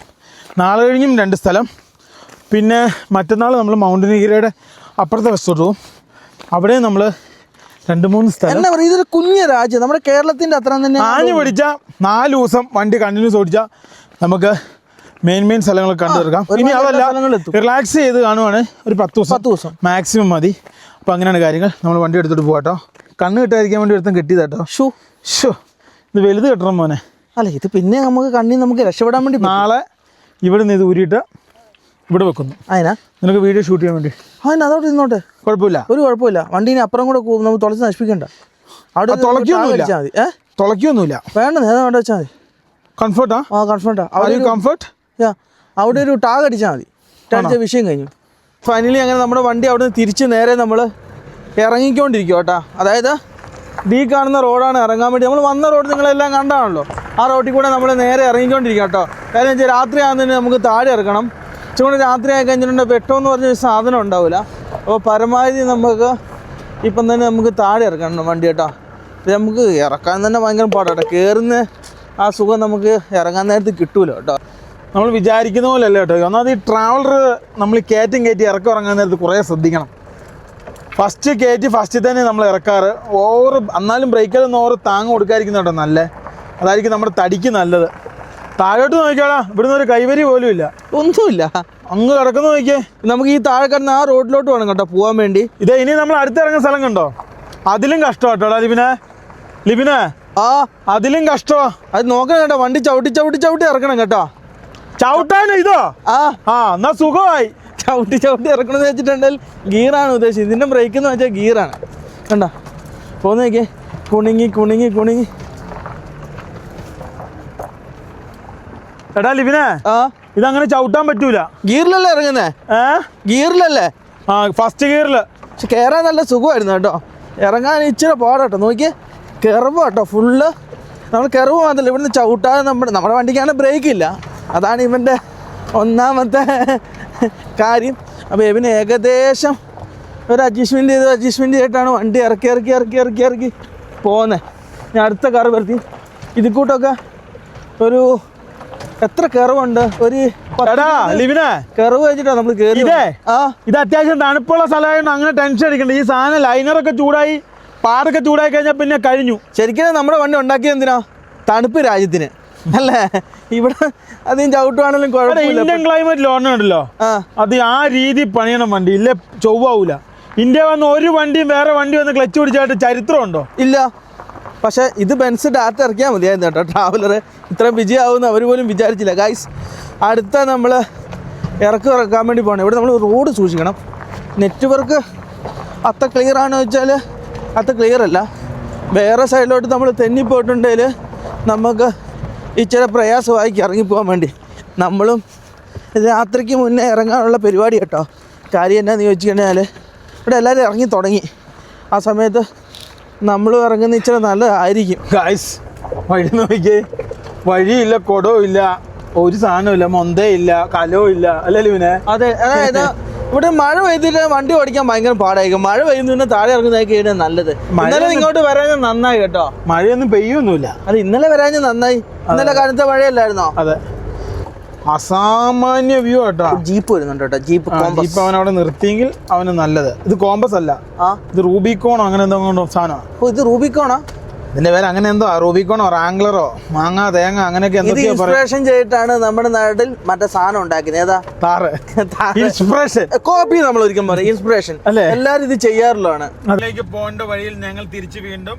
S1: നാളെ കഴിഞ്ഞും 2 സ്ഥലം. പിന്നെ മറ്റന്നാൾ നമ്മൾ മൗണ്ട് നീഗിരിയുടെ അപ്പുറത്തെ വശത്തോട്ട് പോകും. അവിടെ നമ്മൾ 2-3 സ്ഥലം
S2: എന്നാ പറയുക, ഇതൊരു കുഞ്ഞു രാജ്യം, നമ്മുടെ കേരളത്തിന്റെ അത്ര തന്നെ.
S1: ആഞ്ഞു പിടിച്ച 4 ദിവസം വണ്ടി കണ്ടിന്യൂസ് ഓടിച്ചാൽ നമുക്ക് മെയിൻ സ്ഥലങ്ങൾ കണ്ടു തീർക്കാം. ഇനി അതല്ല റിലാക്സ് ചെയ്ത് കാണുവാണ് ഒരു 10 ദിവസം മാക്സിമം മതി. അപ്പോൾ അങ്ങനെയാണ് കാര്യങ്ങൾ. നമ്മൾ വണ്ടി എടുത്തിട്ട് പോകാട്ടോ. കണ്ണ് കിട്ടാതിരിക്കാൻ വേണ്ടി എടുത്തും കെട്ടിയതാട്ടോ. ഷോ ഇത് വലുത് കെട്ടണം മോനെ.
S2: അല്ല ഇത് പിന്നെ നമുക്ക് കണ്ണി നമുക്ക് രക്ഷപ്പെടാൻ വേണ്ടി
S1: നാളെ ഇവിടെ നിന്ന് ഇത് ഊരിയിട്ട് ഇവിടെ വെക്കുന്നു.
S2: അതിനാ
S1: നിനക്ക് വീഡിയോ ഷൂട്ട് ചെയ്യാൻ വേണ്ടി.
S2: അതോട്ട് നിന്നോട്ടെ,
S1: കുഴപ്പമില്ല,
S2: ഒരു കുഴപ്പമില്ല. വണ്ടീനെ അപ്പുറം കൂടെ നമുക്ക് തുളച്ച് നശിപ്പിക്കണ്ട. അവിടെ
S1: തുളയ്ക്കൊന്നുമില്ല, തുളയ്ക്കൊന്നുമില്ല, വേണ്ട,
S2: നേരെ അവിടെ വെച്ചാൽ മതി.
S1: കംഫർട്ടാ?
S2: കംഫർട്ടാ.
S1: കംഫർട്ട്.
S2: അവിടെ ഒരു ടാഗ് അടിച്ചാൽ മതി, അടിച്ച വിഷയം കഴിഞ്ഞു. ഫൈനലി അങ്ങനെ നമ്മുടെ വണ്ടി അവിടെ നിന്ന് തിരിച്ച് നേരെ നമ്മൾ ഇറങ്ങിക്കൊണ്ടിരിക്കും കേട്ടോ. അതായത് ഈ കാണുന്ന റോഡാണ് ഇറങ്ങാൻ വേണ്ടി. നമ്മൾ വന്ന റോഡ് നിങ്ങളെല്ലാം കണ്ടാണല്ലോ. ആ റോഡിൽ കൂടെ നമ്മൾ നേരെ ഇറങ്ങിക്കൊണ്ടിരിക്കുക കേട്ടോ. കാര്യം വെച്ചാൽ രാത്രി ആകുന്നതിന് നമുക്ക് താഴെ ഇറക്കണം. ചൂട് രാത്രി ആയി കഴിഞ്ഞിട്ടുണ്ടെങ്കിൽ വെട്ടമെന്ന് പറഞ്ഞ ഒരു സാധനം ഉണ്ടാവില്ല. അപ്പോൾ പരമാവധി നമുക്ക് ഇപ്പം തന്നെ നമുക്ക് താഴെ ഇറക്കണം വണ്ടി കേട്ടോ. നമുക്ക് ഇറക്കാൻ തന്നെ ഭയങ്കര പാടാട്ടോ. കയറുന്ന ആ സുഖം നമുക്ക് ഇറങ്ങാൻ നേരത്ത് കിട്ടൂല കേട്ടോ.
S1: നമ്മൾ വിചാരിക്കുന്ന പോലെ അല്ല കേട്ടോ. ഒന്നാമത് ഈ ട്രാവലർ നമ്മൾ കയറ്റി ഇറക്കം ഇറങ്ങാൻ നേരത്ത് കുറേ ശ്രദ്ധിക്കണം. ഫസ്റ്റ് തന്നെ നമ്മൾ ഇറക്കാറ്. എന്നാലും ബ്രേക്കിലൊന്നും താങ്ങ് കൊടുക്കാതിരിക്കുന്ന കേട്ടോ നല്ല. അതായിരിക്കും നമ്മുടെ തടിക്ക് നല്ലത്. താഴോട്ട് നോക്കിയാടാ, ഇവിടുന്ന് ഒരു കൈവരി പോലും ഇല്ല, ഒന്നുമില്ല. അങ്ങ് കിടക്കുന്ന നോക്കിയേ. നമുക്ക് ഈ താഴെ കിടന്ന് ആ റോഡിലോട്ട് വേണം കേട്ടോ പോകാൻ വേണ്ടി. ഇതേ ഇനി നമ്മൾ അടുത്തിറങ്ങുന്ന സ്ഥലം കണ്ടോ, അതിലും കഷ്ടം കേട്ടോടാ ലിബിനെ. അതിലും കഷ്ടമാ. അത് നോക്കണം കേട്ടോ. വണ്ടി ചവിട്ടി ഇറക്കണം കേട്ടോ. ചവിട്ടാനോ ഇതോ? എന്നാ സുഖമായി. ചവിട്ടി ഇറക്കണമെന്ന് വെച്ചിട്ടുണ്ടെങ്കിൽ ഗിയറാണ് ഉദ്ദേശിച്ചത്. ഇതിൻ്റെ ബ്രേക്ക് എന്ന് വെച്ചാൽ ഗിയറാണ്. കണ്ടോ പോന്ന് നോക്കിയേ, കുണുങ്ങി. എടാ ലിബിനെ, ഇതങ്ങനെ ചവിട്ടാൻ പറ്റൂല. ഗിയറിലല്ലേ ഇറങ്ങുന്നേ? ഗിയറിലല്ലേ? ഫസ്റ്റ് ഗിയറിൽ. പക്ഷെ കയറാൻ നല്ല സുഖമായിരുന്നു കേട്ടോ. ഇറങ്ങാൻ ഇച്ചിരി പാടാട്ടോ. നോക്കിയേ, കെറവ് കേട്ടോ ഫുള്ള്. നമ്മൾ കെറവ് മാത്രമല്ല, ഇവിടുന്ന് ചവിട്ടാതെ നമ്മുടെ വണ്ടിക്കാണ് ബ്രേക്ക് ഇല്ല. അതാണ് ഇവൻ്റെ ഒന്നാമത്തെ കാര്യം. അപ്പോൾ ഇവന് ഏകദേശം ഒരു അഡ്ജസ്റ്റ്മെൻറ്റ് ചെയ്തിട്ടാണ് വണ്ടി ഇറക്കി പോകുന്നത്. ഞാൻ അടുത്ത കറവ് വരുത്തി. ഇത് കൂട്ടൊക്കെ ഒരു എത്ര കെറവുണ്ട്, ഒരു കെറവ് വെച്ചിട്ടാണ് നമ്മൾ കയറി. ഇത് അത്യാവശ്യം തണുപ്പുള്ള സ്ഥലമായിരുന്നു. അങ്ങനെ ടെൻഷൻ അടിക്കണ്ട. ഈ സാധനം ലൈനറൊക്കെ ചൂടായി, പാടൊക്കെ ചൂടായി കഴിഞ്ഞാൽ പിന്നെ കഴിഞ്ഞു. ശരിക്കും നമ്മുടെ വണ്ടി ഉണ്ടാക്കിയത് എന്തിനാ? തണുപ്പ് രാജ്യത്തിന് അല്ലേ? ഇവിടെ അധികം ചവിട്ടുവാണെങ്കിലും കുഴപ്പമില്ല. ഇന്ത്യൻ ക്ലൈമറ്റിൽ ഓർമ്മയുണ്ടല്ലോ, അത് ആ രീതി പണിയണം വണ്ടി. ഇല്ലേ ചൊവ്വാവൂല. ഇന്ത്യ വന്ന് ഒരു വണ്ടിയും വേറെ വണ്ടി വന്ന് ക്ലച്ച് പിടിച്ചായിട്ട് ചരിത്രമുണ്ടോ? ഇല്ല. പക്ഷേ ഇത് ബെൻസ് ഡാറ്റ ഇറക്കിയാൽ മതിയായിരുന്നു കേട്ടോ. ട്രാവലർ ഇത്രയും വിജയമാവുമെന്ന് അവർ പോലും വിചാരിച്ചില്ല. ഗൈസ്, അടുത്ത നമ്മൾ ഇറക്കാൻ വേണ്ടി പോകണം. ഇവിടെ നമ്മൾ റോഡ് സൂക്ഷിക്കണം. നെറ്റ്വർക്ക് അത്ര ക്ലിയർ ആണെന്ന് വെച്ചാൽ അത്ര ക്ലിയർ അല്ല. വേറെ സൈഡിലോട്ട് നമ്മൾ തെന്നിപ്പോയിട്ടുണ്ടെങ്കിൽ നമുക്ക് ഇച്ചിരി പ്രയാസമായി ഇറങ്ങിപ്പോകാൻ വേണ്ടി. നമ്മളും രാത്രിക്ക് മുന്നേ ഇറങ്ങാനുള്ള പരിപാടി കേട്ടോ. കാര്യം എന്നാന്ന് ചോദിച്ചു കഴിഞ്ഞാൽ ഇവിടെ എല്ലാവരും ഇറങ്ങി തുടങ്ങി. ആ സമയത്ത് നമ്മളും ഇറങ്ങുന്ന ഇച്ചിരി നല്ലതായിരിക്കും. ഗായ്സ്, വഴി നോക്കിയേ, വഴിയില്ല, കുടവും ഇല്ല, ഒരു സാധനമില്ല, മൊന്തയില്ല, കലവും ഇല്ല, അല്ലല്ലോ ഇവനെ. അതെ, അതായത് ഇവിടെ മഴ പെയ്തിട്ട് വണ്ടി ഓടിക്കാൻ ഭയങ്കര പാടായിരിക്കും. മഴ പെയ്യുന്നതിന് താഴെ ഇറങ്ങുന്നതൊക്കെ ആണ് നല്ലത്. ഇന്നലെ ഇങ്ങോട്ട് വരാൻ നന്നായി കേട്ടോ. മഴയൊന്നും പെയ്യൊന്നുമില്ല. അത് ഇന്നലെ വരാൻ നന്നായി. ഇന്നലെ കാലത്തെ മഴയല്ലായിരുന്നോ? അതെ, അസാമാന്യ വ്യൂ കേട്ടോ. ജീപ്പ് വരുന്നുണ്ട് കേട്ടോ. ജീപ്പ് അവൻ അവിടെ നിർത്തിയെങ്കിൽ അവന് നല്ലത്. ഇത് കോമ്പസ് അല്ല, ഇത് റൂബിക്കോണോ അങ്ങനെ എന്തോ സാധനമാണ്. ഓ, ഇത് റൂബിക്കോണോ? ഇതിന്റെ പേര് അങ്ങനെ എന്തോ, റൂബിക്കോണോ റാംഗ്ലറോ മാങ്ങ തേങ്ങ അങ്ങനെയൊക്കെ ഇൻസ്പിറേഷൻ ചെയ്തിട്ടാണ് നമ്മുടെ നാട്ടിൽ മറ്റേ സാധനം ഉണ്ടാക്കുന്നത്. ഏതാ? താറ്. ഇൻസ്പിറേഷൻ കോപ്പി നമ്മൾ ഒരിക്കലും പറയും. ഇൻസ്പിറേഷൻ അല്ലേ? എല്ലാവരും ഇത് ചെയ്യാറുള്ളതാണ്. അതിലേക്ക് പോകേണ്ട വഴിയിൽ ഞങ്ങൾ തിരിച്ച് വീണ്ടും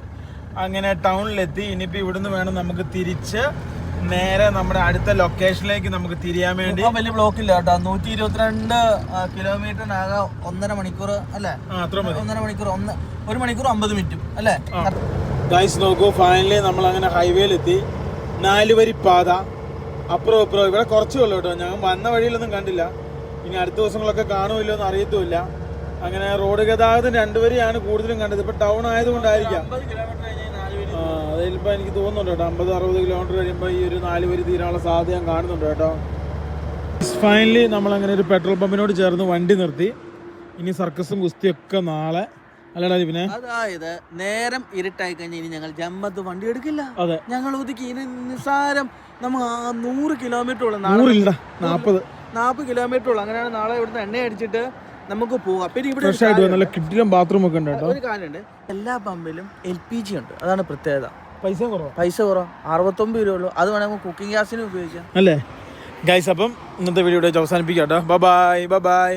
S1: അങ്ങനെ ടൗണിലെത്തി. ഇനിയിപ്പോൾ ഇവിടുന്ന് വേണം നമുക്ക് തിരിച്ച് നേരെ നമ്മുടെ അടുത്ത ലൊക്കേഷനിലേക്ക് നമുക്ക് തിരിയാൻ വേണ്ടി. വലിയ ബ്ലോക്ക് ഇല്ല കേട്ടോ. 122 കിലോമീറ്ററിനാകാം 1.5 മണിക്കൂർ അല്ലേ? 1.5 മണിക്കൂർ, 1 മണിക്കൂർ 50 മിനിറ്റും അല്ലേ? ഗൈസ് നോക്കൂ, ഫൈനലി നമ്മൾ അങ്ങനെ ഹൈവേയിലെത്തി. 4 വരി പാത, അപ്പുറം ഇപ്പുറം. ഇവിടെ കുറച്ചേ ഉള്ളൂ കേട്ടോ. ഞങ്ങൾ വന്ന വഴിയിലൊന്നും കണ്ടില്ല. ഇനി അടുത്ത ദിവസങ്ങളൊക്കെ കാണുമല്ലോ എന്ന് അറിയത്തുമില്ല. അങ്ങനെ റോഡ് ഗതാഗതം 2 വരിയാണ് കൂടുതലും കണ്ടത്. ഇപ്പൊ ടൗൺ ആയതുകൊണ്ടായിരിക്കാം. അതിലിപ്പോൾ എനിക്ക് തോന്നുന്നുണ്ട് കേട്ടോ, 50-60 കിലോമീറ്റർ കഴിയുമ്പോൾ ഈ ഒരു 4 വരി തീരാനുള്ള സാധ്യത ഞാൻ കാണുന്നുണ്ട് കേട്ടോ. ഫൈനലി നമ്മളങ്ങനെ ഒരു പെട്രോൾ പമ്പിനോട് ചേർന്ന് വണ്ടി നിർത്തി. ഇനി സർക്കസും കുസ്തിയൊക്കെ നാളെ അല്ലടാ പിന്നെ. അതായത് നേരം ഇരുട്ടായി കഴിഞ്ഞാൽ ഇനി ഞങ്ങൾ ജമ്മത്ത് വണ്ടി എടുക്കില്ല. അതെ, ഞങ്ങൾ ഒതുക്കി. ഇനി നിസ്സാരം നമ്മൾ 100 കിലോമീറ്റർ ഉള്ളു. 40 കിലോമീറ്റർ ഉള്ളു. അങ്ങനെയാണ് നാളെ ഇവിടുന്ന് എണ്ണ അടിച്ചിട്ട്
S2: നമുക്ക് പോകാം. പിന്നെ ഇവിടെ
S1: ഫ്രഷ് ആയിട്ട് നല്ല കിട്ടിലും ബാത്റൂം ഒക്കെ ഉണ്ട് കേട്ടോ.
S2: ഒരു കാര്യമുണ്ട്, എല്ലാ പമ്പിലും LPG ഉണ്ട്, അതാണ് പ്രത്യേകത.
S1: പൈസ കുറവാ,
S2: പൈസ കുറവാ, 69 രൂപ ഉള്ളൂ. അത് വേണമെങ്കിൽ കുക്കിംഗ് ഗ്യാസിന് ഉപയോഗിക്കാം
S1: അല്ലേ ഗൈസ്? അപ്പം ഇന്നത്തെ വീഡിയോ അവസാനിപ്പിക്കാം കേട്ടോ. Bye bye.